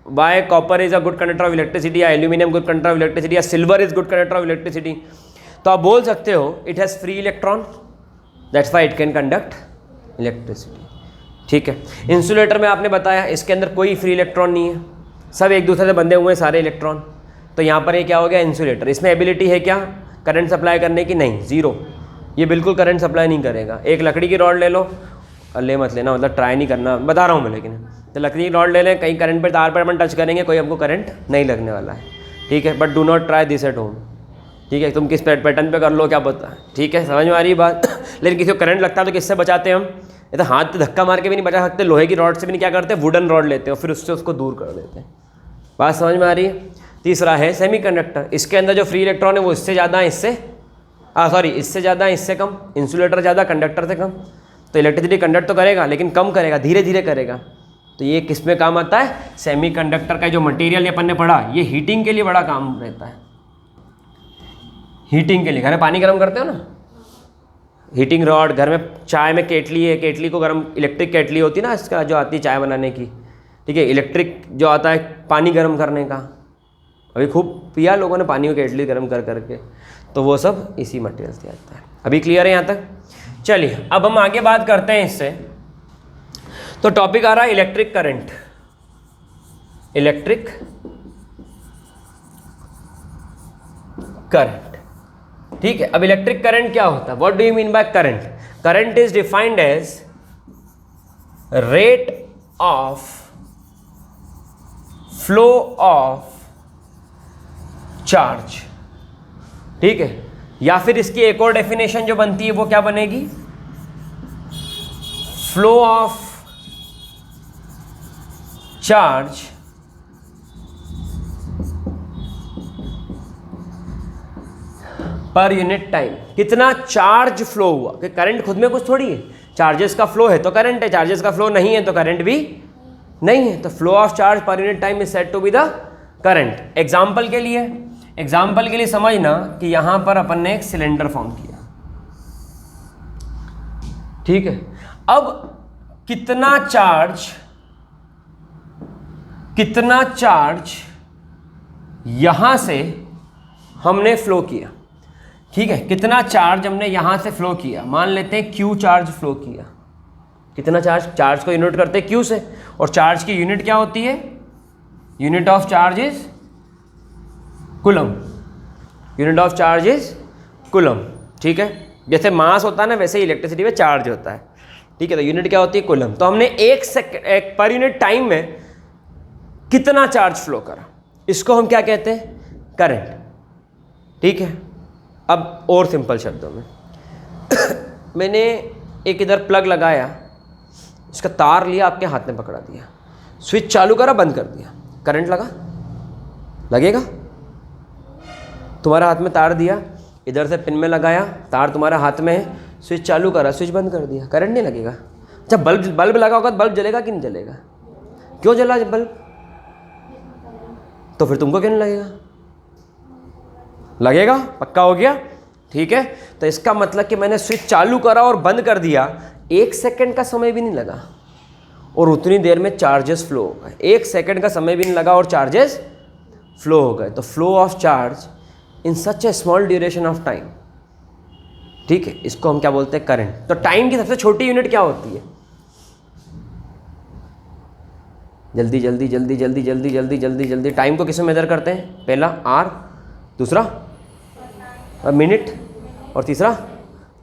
why copper is a good conductor of electricity, या aluminium good conductor of electricity, या silver is good conductor of electricity, तो आप बोल सकते हो it has free electron, that's why it can conduct electricity. ठीक है, इंसुलेटर में आपने बताया इसके अंदर कोई फ्री इलेक्ट्रॉन नहीं है, सब एक दूसरे से बंधे हुए हैं सारे इलेक्ट्रॉन, तो यहाँ पर ये क्या हो गया इंसुलेटर। इसमें एबिलिटी है क्या करंट सप्लाई करने की? नहीं, ज़ीरो, ये बिल्कुल करंट सप्लाई नहीं करेगा। एक लकड़ी की रॉड ले लो, ले मत लेना, मतलब ट्राई नहीं करना, बता रहा हूँ मैं, लेकिन तो लकड़ी की रॉड ले लें, कहीं करंट पर तार पर अपन टच करेंगे कोई हमको करंट नहीं लगने वाला है। ठीक है, but do not try this at home. ठीक है, तुम किस पैटर्न पे कर लो क्या पता है। ठीक है, समझ में आ रही बात। लेकिन किसी को करंट लगता है तो किससे बचाते हैं हम? ये तो हाथ से धक्का मार के भी नहीं बचा सकते, लोहे की रॉड से भी नहीं, क्या करते, वुडन रॉड लेते हैं और फिर उससे उसको दूर कर देते हैं। बात समझ में आ रही है। तीसरा है सेमीकंडक्टर, इसके अंदर जो फ्री इलेक्ट्रॉन है वो इससे ज़्यादा है, इससे ज़्यादा है, इससे कम। इंसुलेटर ज़्यादा, कंडक्टर से कम, तो इलेक्ट्रिसिटी कंडक्ट तो करेगा लेकिन कम करेगा, धीरे धीरे करेगा। तो ये किस में काम आता है? सेमीकंडक्टर का जो मटेरियल अपन ने पढ़ा ये हीटिंग के लिए बड़ा काम रहता है। हीटिंग के लिए घर में पानी गर्म करते हो ना, हीटिंग रॉड, घर में चाय में केटली है, केटली को गर्म, इलेक्ट्रिक केटली होती है ना इसका जो आती है चाय बनाने की। ठीक है, इलेक्ट्रिक जो आता है पानी गर्म करने का, अभी खूब पिया लोगों ने पानी को केटली गर्म कर करके, तो वो सब इसी मटेरियल से आता है। अभी क्लियर है यहाँ तक? चलिए अब हम आगे बात करते हैं इससे। तो टॉपिक आ रहा है इलेक्ट्रिक करंट, इलेक्ट्रिक करंट। ठीक है, अब इलेक्ट्रिक करंट क्या होता है? What do you mean by current? Current is defined as rate of flow of charge. ठीक है, या फिर इसकी एक और डेफिनेशन जो बनती है वो क्या बनेगी? Flow of charge per unit time. कितना चार्ज फ्लो हुआ, कि करंट खुद में कुछ थोड़ी है, चार्जेस का फ्लो है तो करंट है, चार्जेस का फ्लो नहीं है तो करंट भी नहीं है। तो flow of charge per unit time is said to be the current. Example के लिए समझना कि यहां पर अपन ने एक सिलेंडर फॉर्म किया। ठीक है, अब कितना चार्ज यहां से हमने फ्लो किया। ठीक है, कितना चार्ज हमने यहां से फ्लो किया, मान लेते हैं क्यू चार्ज फ्लो किया। कितना चार्ज को यूनिट करते हैं क्यू से, और चार्ज की यूनिट क्या होती है? Unit of charge is coulomb. Unit of charge is coulomb. ठीक है, जैसे मास होता है ना वैसे ही इलेक्ट्रिसिटी में चार्ज होता है। ठीक है, तो यूनिट क्या होती है? कूलम। तो हमने एक पर यूनिट टाइम में कितना चार्ज फ्लो करा, इसको हम क्या कहते हैं? करंट। ठीक है, अब और सिंपल शब्दों में मैंने एक इधर प्लग लगाया, इसका तार लिया, आपके हाथ में पकड़ा दिया, स्विच चालू करा, बंद कर दिया, करंट लगेगा? तुम्हारे हाथ में तार दिया, इधर से पिन में लगाया, तार तुम्हारे हाथ में है, स्विच चालू करा, स्विच बंद कर दिया, करंट नहीं लगेगा? जब बल्ब लगा होगा तो बल्ब जलेगा कि नहीं जलेगा? क्यों जला बल्ब? तो फिर तुमको क्यों नहीं लगेगा? लगेगा, पक्का हो गया। ठीक है, तो इसका मतलब कि मैंने स्विच चालू करा और बंद कर दिया, 1 सेकंड का समय भी नहीं लगा और उतनी देर में चार्जेस फ्लो हो गए। 1 सेकंड का समय भी नहीं लगा और चार्जेस फ्लो हो गए। तो flow of charge in such A small duration of time. ठीक है, इसको हम क्या बोलते हैं? करंट। तो टाइम की सबसे छोटी यूनिट क्या होती है? जल्दी टाइम को किसमें मेजर करते हैं? पहला आर, दूसरा मिनट, और तीसरा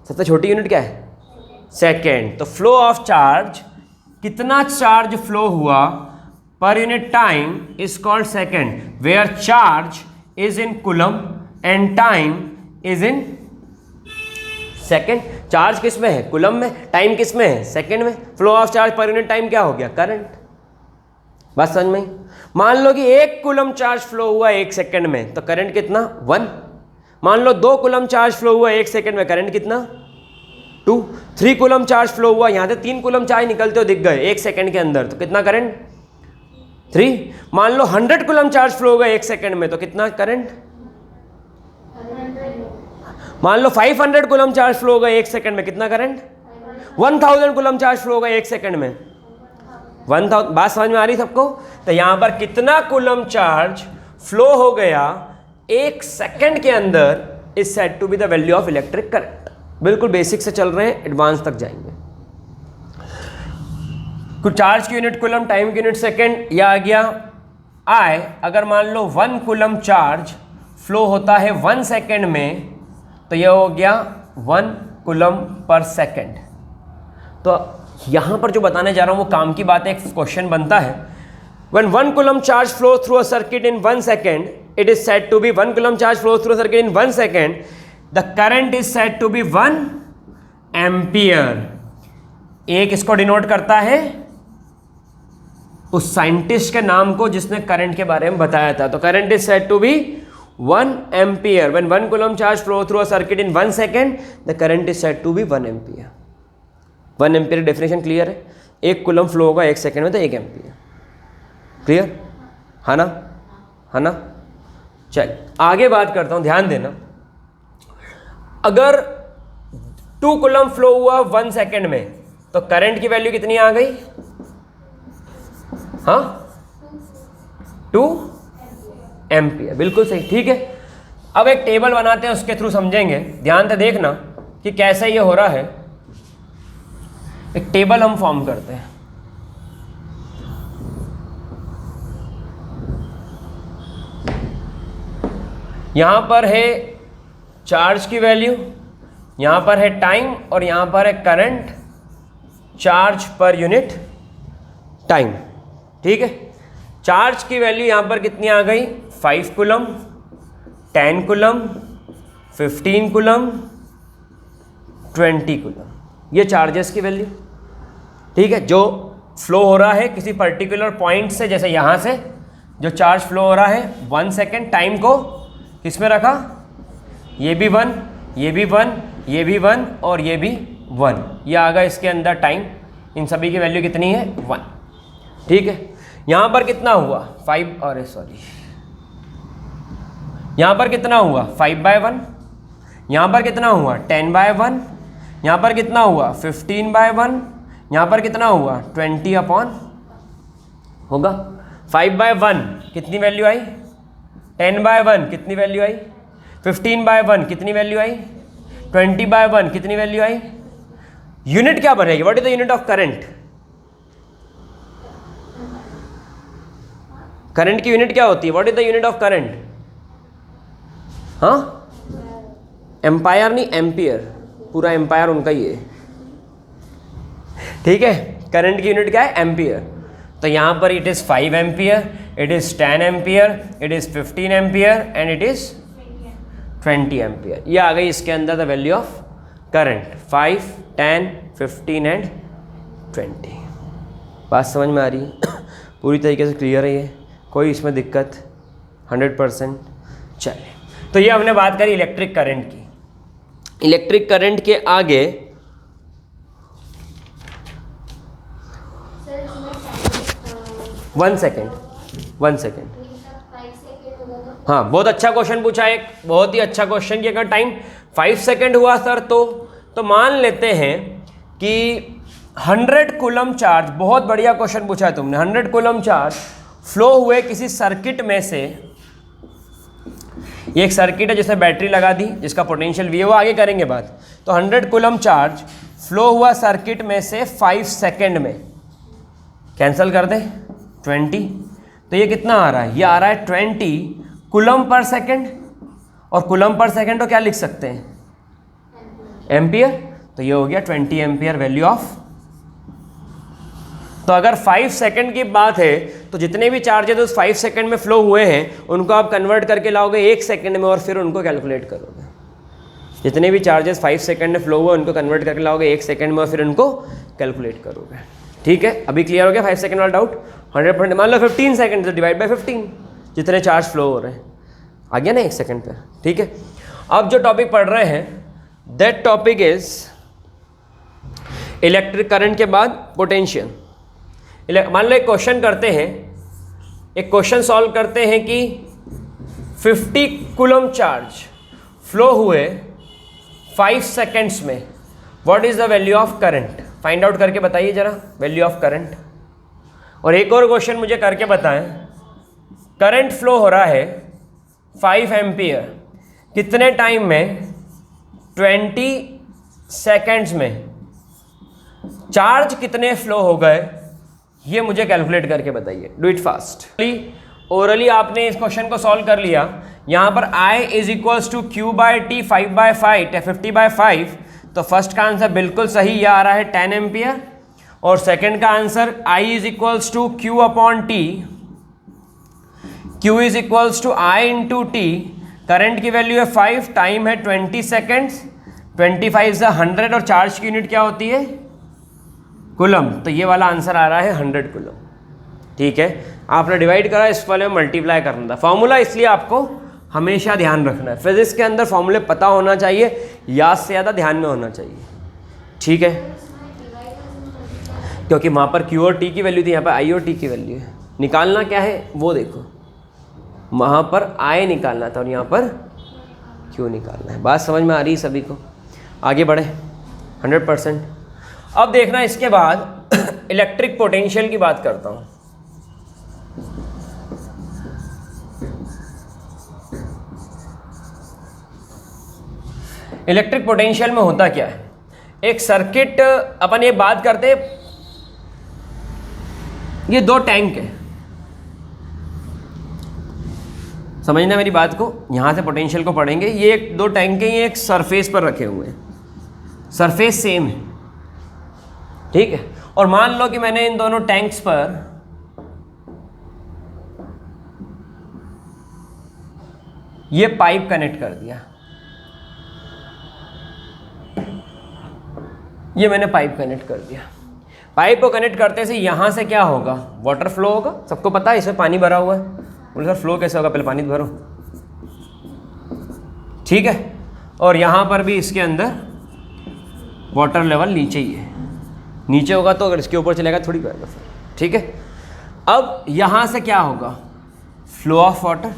सबसे छोटी यूनिट क्या है? सेकेंड। तो फ्लो ऑफ चार्ज, कितना चार्ज फ्लो हुआ per unit time is called second, where charge is in coulomb and time is in second. Charge किस में है? कूलम में। टाइम किस में है? सेकेंड में। Flow of charge per unit time क्या हो गया? करंट। बस समझ में? मान लो कि 1 कूलम चार्ज फ्लो हुआ 1 सेकंड में, तो करंट कितना? 1। मान लो 2 कूलम चार्ज फ्लो हुआ 1 सेकंड में, करंट कितना? 2। 3 कूलम चार्ज फ्लो हुआ, यहाँ से 3 कूलम चार्ज निकलते हो दिख गए 1 सेकंड के अंदर, तो कितना करंट 3। मान लो 100 कूलम चार्ज फ्लो होगा 1 सेकंड में, तो कितना करंट, मान लो 500 कूलम चार्ज फ्लो होगा 1 सेकंड में, कितना करंट, 1000 कूलम चार्ज फ्लो होगा 1 सेकंड में, 1000। बात समझ में आ रही सबको? तो यहां पर कितना कूलम चार्ज फ्लो हो गया 1 सेकंड के अंदर is said to be the value of electric current. बिल्कुल बेसिक से चल रहे हैं, एडवांस तक जाएंगे। कुछ चार्ज की यूनिट कूलम, टाइम की यूनिट सेकंड, यह आ गया आई। अगर मान लो 1 कूलम चार्ज फ्लो होता है 1 सेकंड में, तो यह हो गया 1 कूलम पर सेकंड। तो यहां पर जो बताने जा रहा हूं वो काम की बात है, एक क्वेश्चन बनता है। When 1 coulomb charge flows through a circuit in 1 second, it is said to be 1 coulomb charge flows through a circuit in 1 second. The current is said to be 1 ampere. एक इसको डिनोट करता है उस scientist के नाम को जिसने current के बारे में बताया था। तो current is said to be 1 ampere. When 1 coulomb charge flow through a circuit in 1 second, the current is said to be 1 ampere. 1 ampere definition clear है? 1 कूलम फ्लो होगा 1 सेकंड में, तो 1 एम्पियर। क्लियर है ना? है ना? चल आगे बात करता हूं, ध्यान देना। अगर 2 कूलम फ्लो हुआ 1 सेकंड में, तो करंट की वैल्यू कितनी आ गई? हाँ, 2 एम्पियर। बिल्कुल सही, ठीक है। अब एक टेबल बनाते हैं, उसके थ्रू समझेंगे। ध्यान से देखना कि कैसे ये हो रहा है। एक टेबल हम फॉर्म करते हैं। यहां पर है चार्ज की वैल्यू, यहां पर है टाइम, और यहां पर है current charge per unit time. ठीक है, चार्ज की वैल्यू यहां पर कितनी आ गई? 5 कूलम, 10 कूलम, 15 कूलम, 20 कूलम। ये चार्जेस की वैल्यू, ठीक है, जो फ्लो हो रहा है किसी पर्टिकुलर पॉइंट से। जैसे यहाँ से जो चार्ज फ्लो हो रहा है 1 सेकेंड, टाइम को किसमें रखा? ये भी 1, ये भी 1, ये भी 1 और ये भी 1। ये आ गया इसके अंदर टाइम। इन सभी की वैल्यू कितनी है? 1। ठीक है, यहाँ पर कितना हुआ? 5, और सॉरी, यहाँ पर कितना हुआ? 5/1। यहाँ पर कितना हुआ? 10/1। यहाँ पर कितना हुआ? 15/1। यहाँ पर कितना हुआ? 20/, होगा 5/1 कितनी वैल्यू आई? 10/1 कितनी वैल्यू आई? 15/1 कितनी वैल्यू आई? 20/1 कितनी वैल्यू आई? यूनिट क्या बनेगी? What is the unit of current? Current की यूनिट क्या होती है? What is the unit of current? हाँ, एम्पायर नहीं, एम्पियर। पूरा एम्पायर उनका ही है। ठीक है, करंट की यूनिट क्या है? एम्पियर। तो यहां पर it is 5 ampere, it is 10 ampere, it is 15 ampere and it is 20 ampere. ये आ गई इसके अंदर the value of current, 5, 10, 15 and 20। बात समझ में आ रही है? पूरी तरीके से क्लियर है ये? कोई इसमें दिक्कत? 100%। चलिए, तो ये हमने बात करी इलेक्ट्रिक करंट की। इलेक्ट्रिक करंट के आगे वन सेकेंड। हाँ, बहुत अच्छा क्वेश्चन पूछा, एक बहुत ही अच्छा क्वेश्चन कि अगर टाइम 5 सेकेंड हुआ सर तो मान लेते हैं कि 100 कूलम चार्ज, बहुत बढ़िया क्वेश्चन पूछा है तुमने, 100 कूलम चार्ज फ्लो हुए किसी सर्किट में से। ये एक सर्किट है जिसमें बैटरी लगा दी, जिसका पोटेंशियल वी है, वो आगे करेंगे बात। तो 100 कूलम चार्ज फ्लो हुआ सर्किट में से 5 सेकेंड में, कैंसिल कर दें 20, तो ये कितना आ रहा है? ये आ रहा है 20 कूलम पर सेकेंड। और कूलम पर सेकेंड तो क्या लिख सकते हैं? एम्पियर। तो ये हो गया 20 एम्पियर वैल्यू ऑफ। तो अगर 5 सेकेंड की बात है तो जितने भी चार्जेस उस 5 सेकेंड में फ्लो हुए हैं उनको आप कन्वर्ट करके लाओगे 1 सेकेंड में और फिर उनको कैलकुलेट करोगे। जितने भी चार्जेस 5 सेकेंड में फ्लो हुए उनको कन्वर्ट करके लाओगे 1 सेकेंड में और फिर उनको कैलकुलेट करोगे। ठीक है, अभी क्लियर हो गया 5 सेकेंड वाला डाउट? 100%। मान लो 15 सेकेंड, तो डिवाइड बाय 15 जितने चार्ज फ्लो हो रहे हैं, आ गया ना 1 सेकेंड पे। ठीक है, अब जो टॉपिक पढ़ रहे हैं that topic is electric current के बाद पोटेंशियल। मान लो एक क्वेश्चन करते हैं, एक क्वेश्चन सॉल्व करते हैं कि 50 कूलम चार्ज फ्लो हुए 5 सेकेंड्स में, what is the value of current? Find out करके बताइए जरा वैल्यू ऑफ करंट। और एक और क्वेश्चन मुझे करके बताएं, करंट फ्लो हो रहा है 5 एम्पियर, कितने टाइम में? 20 सेकेंड्स में। चार्ज कितने फ्लो हो गए ये मुझे कैलकुलेट करके बताइए। Do it fast. ओरली आपने इस क्वेश्चन को सॉल्व कर लिया। यहाँ पर I is equals to Q by T 5/5 50/5, तो फर्स्ट का आंसर बिल्कुल सही, यह आ रहा है 10 एम्पियर। और सेकंड का answer I is equals to Q upon T, Q is equals to I into T. Current की वैल्यू है 5, टाइम है 20 सेकेंड्स, 25 से 100 और चार्ज की यूनिट क्या होती है? कूलम। तो ये वाला आंसर आ रहा है 100 कूलम। ठीक है, आपने डिवाइड करा, इस वाले में मल्टीप्लाई करना था। फॉर्मूला इसलिए आपको हमेशा ध्यान रखना है, फिजिक्स के अंदर फॉर्मूले पता होना चाहिए, याद से ज़्यादा ध्यान में होना चाहिए। ठीक है, क्योंकि वहाँ पर Q और T की वैल्यू थी, यहाँ पर I और T की वैल्यू है। निकालना क्या है वो देखो, वहाँ पर I निकालना था और यहाँ पर Q निकालना है। बात समझ में आ रही है सभी को? आगे बढ़े 100%। अब देखना इसके बाद इलेक्ट्रिक पोटेंशियल की बात करता हूँ। इलेक्ट्रिक पोटेंशियल में होता क्या है? एक सर्किट, अपन ये बात करते, ये 2 टैंक है, समझना मेरी बात को, यहां से पोटेंशियल को पढ़ेंगे। ये 2 टैंक है, ये एक सरफेस पर रखे हुए हैं, सरफेस सेम है, ठीक है। और मान लो कि मैंने इन दोनों टैंक्स पर ये पाइप कनेक्ट कर दिया, ये मैंने पाइप कनेक्ट कर दिया। पाइप को कनेक्ट करते से यहां से क्या होगा? वाटर फ्लो होगा। सबको पता है इसमें पानी भरा हुआ है। बोले सर फ्लो कैसे होगा? पहले पानी भरो, ठीक है। और यहां पर भी इसके अंदर वाटर लेवल नीचे ही है, नीचे होगा तो अगर इसके ऊपर चलेगा थोड़ी करेगा फिर, ठीक है। अब यहां से क्या होगा? फ्लो ऑफ वाटर,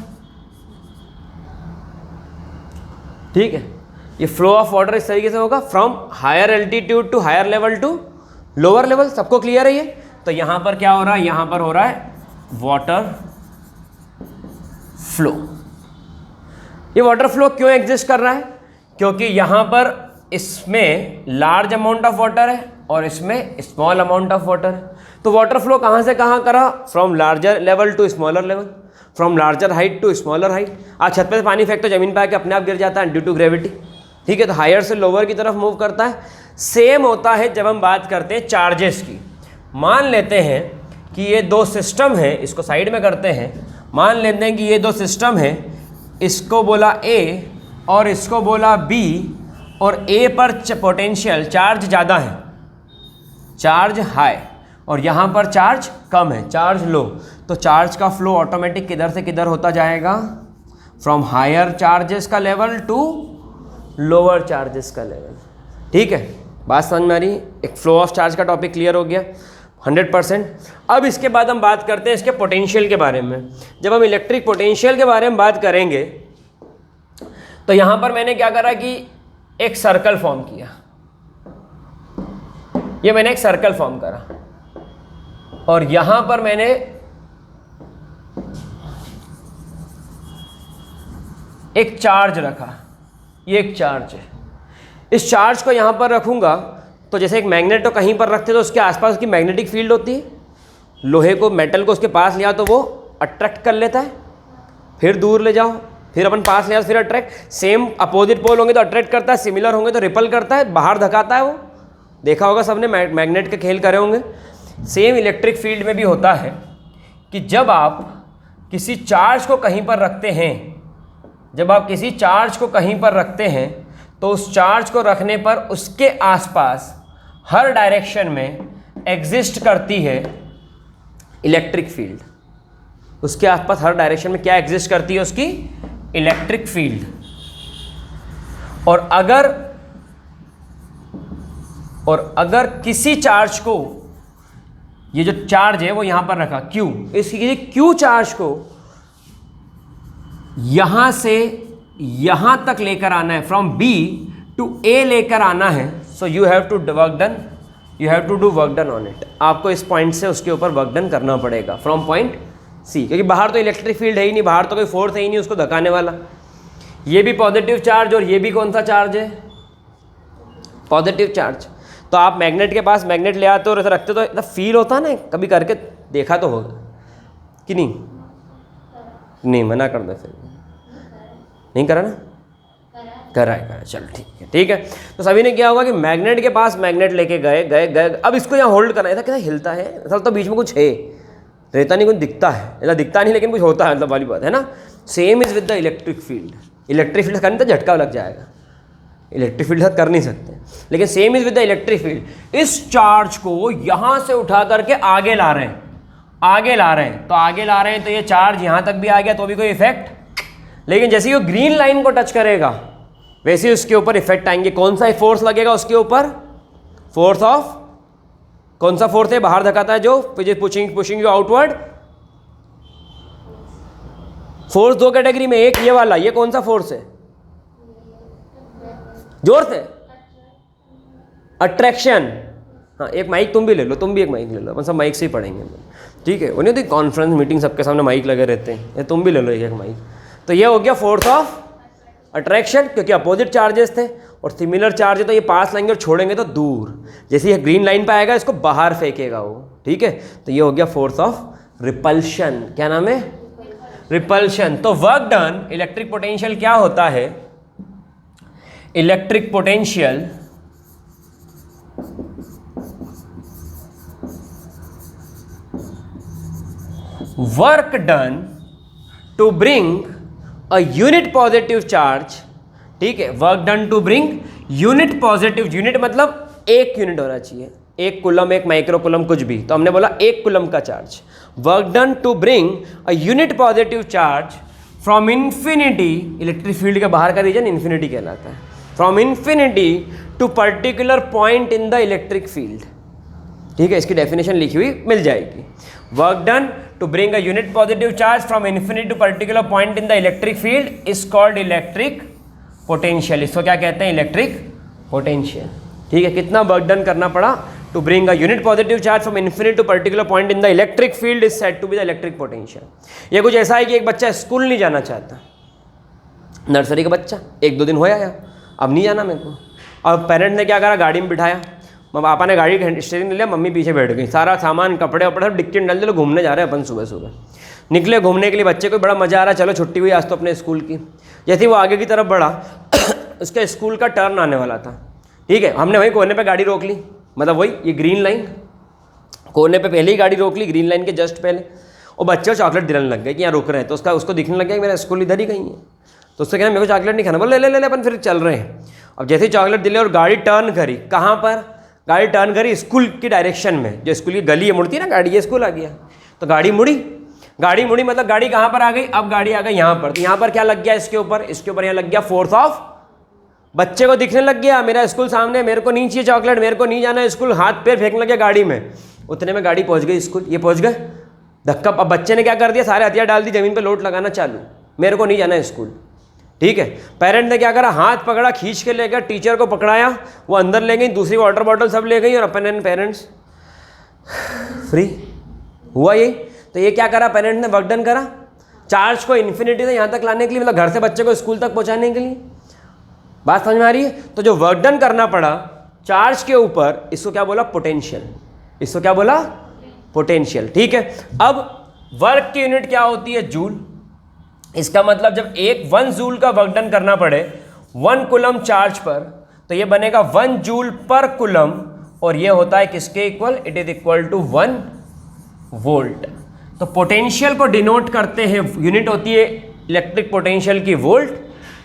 ठीक है। ये फ्लो ऑफ वाटर इस तरीके से होगा, from higher altitude to higher level to lower level. सबको क्लियर है ये? तो यहां पर क्या हो रहा है? यहां पर हो रहा है वाटर फ्लो। ये वाटर फ्लो क्यों एग्जिस्ट कर रहा है? क्योंकि यहां पर इसमें लार्ज अमाउंट ऑफ वाटर है और इसमें स्मॉल अमाउंट ऑफ वाटर है। तो वाटर फ्लो कहां से कहां करा? From larger level to smaller level, from larger height to smaller height. आज छत पे से पानी फेंक तो जमीन पे आके अपने आप गिर जाता है ड्यू टू ग्रेविटी, ठीक है। तो हायर से लोअर की तरफ मूव करता है। सेम होता है जब हम बात करते हैं चार्जेस की। मान लेते हैं कि ये 2 सिस्टम है, इसको साइड में करते हैं। मान लेते हैं कि ये 2 सिस्टम है, इसको बोला A और इसको बोला B, और A पर पोटेंशियल चार्ज ज़्यादा है, चार्ज हाई, और यहाँ पर चार्ज कम है, चार्ज लो। तो चार्ज का फ्लो ऑटोमेटिक किधर से किधर होता जाएगा? फ्रॉम हायर चार्जेस का लेवल टू लोअर चार्जेस का लेवल, ठीक है। बात समझ में आ रही? एक फ्लो ऑफ चार्ज का टॉपिक क्लियर हो गया 100%। अब इसके बाद हम बात करते हैं इसके पोटेंशियल के बारे में। जब हम इलेक्ट्रिक पोटेंशियल के बारे में बात करेंगे तो यहाँ पर मैंने क्या करा कि एक सर्कल फॉर्म किया, ये मैंने एक सर्कल फॉर्म करा और यहां पर मैंने एक चार्ज रखा, ये एक चार्ज है। इस चार्ज को यहां पर रखूंगा तो जैसे एक मैग्नेट को कहीं पर रखते तो उसके आसपास उसकी मैग्नेटिक फील्ड होती है। लोहे को, मेटल को उसके पास लिया तो वो अट्रैक्ट कर लेता है, फिर दूर ले जाओ, फिर अपन पास ले आओ, फिर अट्रैक्ट। सेम अपोजिट पोल होंगे तो अट्रैक्ट करता है, सिमिलर होंगे तो रिपल करता है, बाहर धकाता है। वो देखा होगा सबने, मैग्नेट के खेल करे होंगे। सेम इलेक्ट्रिक फील्ड में भी होता है कि जब आप किसी चार्ज को कहीं पर रखते हैं, जब आप किसी चार्ज को कहीं पर रखते हैं तो उस चार्ज को रखने पर उसके आसपास हर डायरेक्शन में एग्जिस्ट करती है इलेक्ट्रिक फील्ड। उसके आसपास हर डायरेक्शन में क्या एग्जिस्ट करती है? उसकी इलेक्ट्रिक फील्ड। और अगर किसी चार्ज को, ये जो चार्ज है वो यहां पर रखा Q, इसकी Q चार्ज को यहां से यहां तक लेकर आना है, फ्रॉम B टू A लेकर आना है, so you have to work done, you have to do work done on it. आपको इस पॉइंट से उसके ऊपर वर्क डन करना पड़ेगा फ्रॉम पॉइंट C, क्योंकि बाहर तो इलेक्ट्रिक फील्ड है ही नहीं, बाहर तो कोई फोर्स है ही नहीं उसको धकाने वाला। ये भी पॉजिटिव चार्ज और ये भी कौन सा चार्ज है, पॉजिटिव चार्ज। तो आप मैग्नेट के पास मैग्नेट ले आते हो और ऐसा रखते तो ऐसा फील होता है ना, कभी करके देखा तो होगा कि नहीं? नहीं, मना कर दे फिर, नहीं करा ना, करा है, चल ठीक है। तो सभी ने क्या होगा कि मैग्नेट के पास मैग्नेट लेके गए, अब इसको यहाँ होल्ड करना है, ऐसा कैसा हिलता है, ऐसा तो बीच में कुछ है, रहता नहीं, कुछ दिखता है, ऐसा दिखता नहीं लेकिन कुछ होता है, मतलब वाली बात है ना। Same is with the electric field, electric field करने तो झटका लग जाएगा, इलेक्ट्रिक फील्ड कर नहीं सकते, लेकिन same is with the electric field. इस चार्ज को यहाँ से उठा करके आगे ला रहे हैं, तो आगे ला रहे हैं, तो ये चार्ज यहाँ तक भी आ गया तो भी कोई इफेक्ट, लेकिन जैसे ही वो ग्रीन लाइन को टच करेगा वैसे ही उसके ऊपर इफेक्ट आएंगे। कौन सा फोर्स लगेगा उसके ऊपर, फोर्स ऑफ, कौन सा फोर्स है बाहर धकाता है जो पुशिंग यू आउटवर्ड। फोर्स दो कैटेगरी में, एक ये वाला, ये कौन सा फोर्स है, जोर से, अट्रैक्शन। हाँ, एक माइक तुम भी ले लो, तुम भी एक माइक ले लो, अपन सब माइक से ही पढ़ेंगे, ठीक है। उन्हें तो कॉन्फ्रेंस मीटिंग सबके सामने माइक लगे रहते हैं, ये तुम भी ले लो एक माइक। तो ये हो गया फोर्स ऑफ अट्रैक्शन, क्योंकि अपोजिट चार्जेस थे, और सिमिलर चार्ज है तो ये पास लाएंगे और छोड़ेंगे तो दूर, जैसे ये ग्रीन लाइन पे आएगा इसको बाहर फेंकेगा वो, ठीक है। तो ये हो गया फोर्स ऑफ रिपल्शन, क्या नाम है, रिपल्शन। तो वर्क डन, इलेक्ट्रिक पोटेंशियल क्या होता है, electric potential work done to bring a unit positive charge, ठीक है, work done to bring unit positive, unit मतलब एक यूनिट होना चाहिए, एक कुलम, एक माइक्रो कुलम, कुछ भी, तो हमने बोला एक कुलम का charge. Work done to bring a unit positive charge from infinity, electric field के बाहर का रीजन इन्फिनिटी कहलाता है, from infinity to particular point in the electric field, ठीक है, इसकी डेफिनेशन लिखी हुई मिल जाएगी। Work done to bring a unit positive charge from infinity to particular point in the electric field is called electric potential, इसको क्या कहते हैं, इलेक्ट्रिक पोटेंशियल, ठीक है। कितना वर्क डन करना पड़ा, to bring a unit positive charge from infinity to particular point in the electric field is said to be the electric potential. ये कुछ ऐसा है कि एक बच्चा स्कूल नहीं जाना चाहता, नर्सरी का बच्चा, एक दो दिन हो आया, अब नहीं जाना मेरे को, और पेरेंट ने क्या करा, गाड़ी में बिठाया, पापा ने गाड़ी का स्टीयरिंग ले लिया, मम्मी पीछे बैठ गई, सारा सामान कपड़े वपड़े सब डिक्की में डाल दिया, घूमने जा रहे हैं अपन, सुबह सुबह निकले घूमने के लिए, बच्चे को बड़ा मजा आ रहा है, चलो छुट्टी हुई आज तो अपने स्कूल की। जैसे वो आगे की तरफ बढ़ा उसके स्कूल का टर्न आने वाला था, ठीक है, हमने वहीं कोने पे गाड़ी रोक ली, मतलब वही ये ग्रीन लाइन, कोने पे पहले ही गाड़ी रोक ली, ग्रीन लाइन के जस्ट पहले, और बच्चे को चॉकलेट दिलाने लग गए कि यहाँ रुक रहे हैं, तो उसको दिखने लग गया कि मेरा स्कूल इधर ही कहीं है, तो उससे कहना मेरे को चॉकलेट नहीं खाना, बोले ले ले ले, अपन फिर चल रहे हैं। अब जैसे ही चॉकलेट दिले और गाड़ी टर्न करी, कहाँ पर गाड़ी टर्न करी, स्कूल की डायरेक्शन में, जो स्कूल की गली है मुड़ती है ना गाड़ी, ये स्कूल आ गया, तो गाड़ी मुड़ी मतलब गाड़ी कहाँ पर आ गई, अब गाड़ी आ गई यहाँ पर, तो यहाँ पर क्या लग गया, इसके ऊपर यहाँ लग गया फोर्स ऑफ, बच्चे को दिखने लग गया मेरा स्कूल सामने, मेरे को नहीं चाहिए चॉकलेट, मेरे को नहीं जाना स्कूल, हाथ पैर फेंकने लग गया गाड़ी में, उतने में गाड़ी पहुँच गई स्कूल, ये पहुँच गए धक्का। अब बच्चे ने क्या कर दिया, सारे हथियार डाल दी जमीन पर, लोट लगाना चालू, मेरे को नहीं जाना स्कूल, ठीक है। पेरेंट ने क्या करा, हाथ पकड़ा, खींच के ले गया, टीचर को पकड़ाया, वो अंदर ले गई, दूसरी वाटर बॉटल सब ले गई, और अपन पेरेंट्स फ्री हुआ ये। तो ये क्या करा, पेरेंट ने वर्क डन करा, चार्ज को इन्फिनिटी से यहाँ तक लाने के लिए, मतलब घर से बच्चे को स्कूल तक पहुँचाने के लिए, बात समझ में आ रही है। तो जो वर्क डन करना पड़ा चार्ज के ऊपर, इसको क्या बोला, पोटेंशियल, इसको क्या बोला, पोटेंशियल, ठीक है। अब वर्क की यूनिट क्या होती है, जूल, इसका मतलब जब 1 जूल का वर्क डन करना पड़े 1 कूलम चार्ज पर, तो ये बनेगा 1 जूल पर कूलम, और ये होता है किसके equal, it is equal to 1 volt. तो पोटेंशियल को डिनोट करते हैं, यूनिट होती है इलेक्ट्रिक पोटेंशियल की वोल्ट,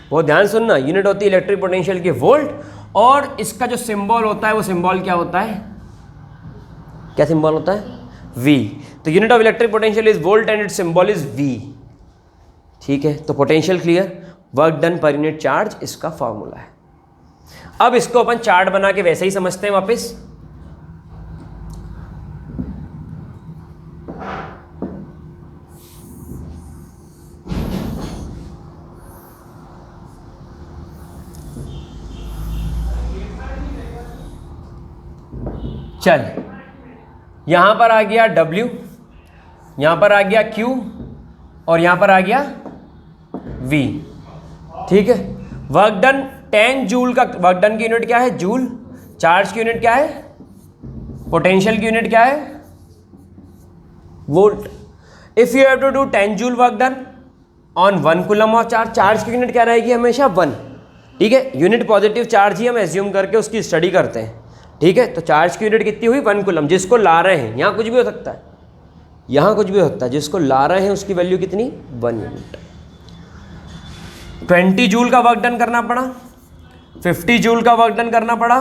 बहुत ध्यान सुनना, यूनिट होती है इलेक्ट्रिक पोटेंशियल की वोल्ट, और इसका जो सिंबल होता है वो सिंबल क्या होता है, क्या सिंबल होता है, V। तो unit of electric potential is volt and it's symbol is V, ठीक है। तो potential clear, work done per unit charge इसका फॉर्मूला है, अब इसको अपन चार्ट बना के वैसे ही समझते हैं वापस। चल, यहां पर आ गया W, यहां पर आ गया Q और यहां पर आ गया V। ठीक है, वर्क डन 10 जूल का, वर्क डन की यूनिट क्या है? जूल। चार्ज की यूनिट क्या है? पोटेंशियल की यूनिट क्या है? Volt. If you have to do 10 joule work done on 1 coulomb of charge, charge की यूनिट क्या रहेगी? हमेशा 1। ठीक है, यूनिट पॉजिटिव चार्ज ही हम एज्यूम करके उसकी स्टडी करते हैं। ठीक है, तो चार्ज की यूनिट कितनी हुई? 1 कूलम। जिसको ला रहे हैं, यहाँ कुछ भी हो सकता है, यहाँ कुछ भी हो सकता है, जिसको ला रहे हैं उसकी वैल्यू कितनी? 1 यूनिट। 20 जूल का वर्क डन करना पड़ा, 50 जूल का वर्क डन करना पड़ा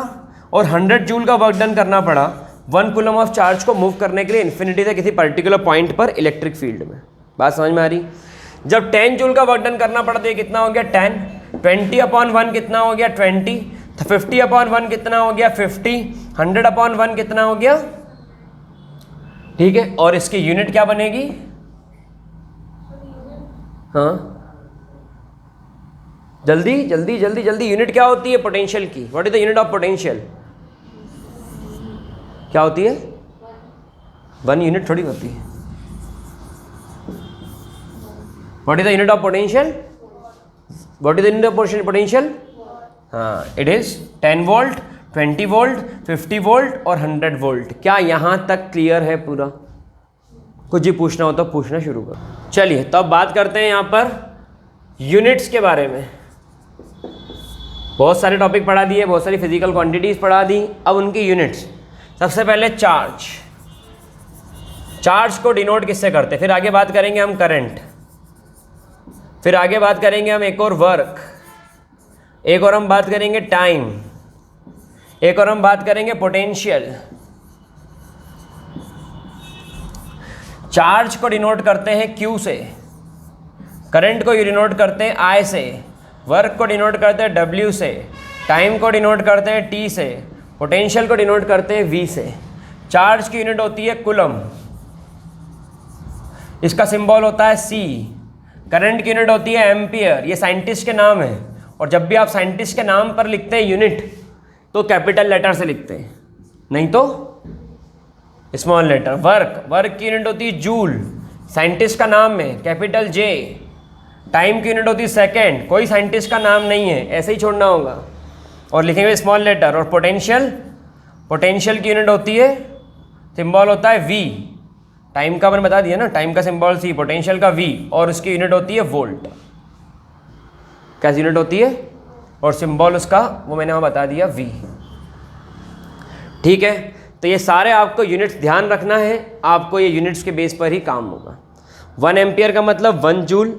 और 100 जूल का वर्क डन करना पड़ा 1 कूलम ऑफ चार्ज को मूव करने के लिए इन्फिनिटी से किसी पर्टिकुलर पॉइंट पर इलेक्ट्रिक फील्ड में। बात समझ में आ रही? जब 10 जूल का वर्क डन करना पड़ा तो ये कितना हो गया? 10। 20/1 कितना हो गया? 20। 50/1 कितना हो गया? 50। 100/1 कितना हो गया? ठीक है, और इसकी यूनिट क्या बनेगी? हाँ, जल्दी जल्दी जल्दी जल्दी, यूनिट क्या होती है पोटेंशियल की? What is the unit of potential? क्या होती है? 1 यूनिट थोड़ी होती है। What is the unit of potential? What is the unit of potential? हाँ, it is 10 volt, 20 volt, 50 volt और 100 वोल्ट। क्या यहाँ तक क्लियर है पूरा? कुछ भी पूछना हो तो पूछना शुरू करो। चलिए, तो अब बात करते हैं यहाँ पर यूनिट्स के बारे में। बहुत सारे टॉपिक पढ़ा दिए, बहुत सारी फिजिकल क्वांटिटीज पढ़ा दी, अब उनकी यूनिट्स। सबसे पहले चार्ज। चार्ज को डिनोट किससे करते हैं? फिर आगे बात करेंगे हम करंट, फिर आगे बात करेंगे हम एक और वर्क, एक और हम बात करेंगे टाइम, एक और हम बात करेंगे पोटेंशियल। चार्ज को डिनोट करते हैं Q से, करंट को डिनोट करते हैं I से, वर्क को डिनोट करते हैं W से, टाइम को डिनोट करते हैं T से, पोटेंशियल को डिनोट करते हैं V से। चार्ज की यूनिट होती है कूलम, इसका सिंबल होता है C। करंट की यूनिट होती है एम्पियर, ये साइंटिस्ट के नाम है, और जब भी आप साइंटिस्ट के नाम पर लिखते हैं यूनिट तो कैपिटल लेटर से लिखते हैं, नहीं तो स्मॉल लेटर। वर्क, वर्क की यूनिट होती है जूल, साइंटिस्ट का नाम है, कैपिटल J। टाइम की यूनिट होती है सेकेंड, कोई साइंटिस्ट का नाम नहीं है, ऐसे ही छोड़ना होगा और लिखेंगे स्मॉल लेटर। और पोटेंशियल, पोटेंशियल की यूनिट होती है, सिंबल होता है V। टाइम का मैंने बता दिया ना, टाइम का सिंबल C, पोटेंशियल का V, और उसकी यूनिट होती है वोल्ट। कैसी यूनिट होती है? और सिंबल उसका वो मैंने वहाँ बता दिया V। ठीक है, तो ये सारे आपको यूनिट्स ध्यान रखना है, आपको ये यूनिट्स के बेस पर ही काम होगा। 1 एम्पियर का मतलब 1 जूल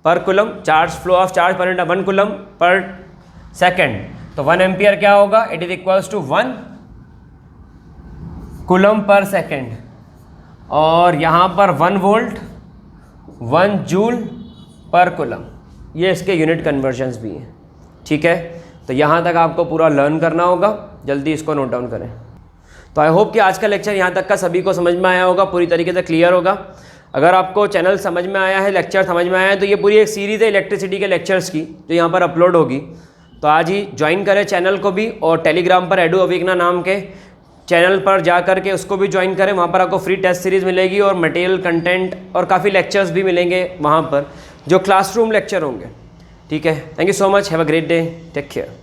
पर coulomb, charge flow of charge पर 1 कूलम पर सेकेंड। तो 1 एम्पियर क्या होगा? It is equals to 1 coulomb per second. और यहाँ पर 1 वोल्ट 1 जूल पर कूलम, ये इसके यूनिट कन्वर्जन्स भी हैं। ठीक है, तो यहाँ तक आपको पूरा लर्न करना होगा, जल्दी इसको नोट डाउन करें। तो आई होप कि आज का लेक्चर यहाँ तक का सभी को समझ में आया होगा, पूरी तरीके से क्लियर होगा। अगर आपको चैनल समझ में आया है, लेक्चर समझ में आया है, तो ये पूरी एक सीरीज़ है इलेक्ट्रिसिटी के लेक्चर्स की जो यहाँ पर अपलोड होगी। तो आज ही ज्वाइन करें चैनल को भी, और टेलीग्राम पर एडू अविग्ना नाम के चैनल पर जा करके उसको भी ज्वाइन करें। वहाँ पर आपको फ्री टेस्ट सीरीज़ मिलेगी और मटेरियल कंटेंट और काफ़ी लेक्चर्स भी मिलेंगे वहाँ पर, जो क्लासरूम लेक्चर होंगे। ठीक है, thank you so much, have a great day, take care.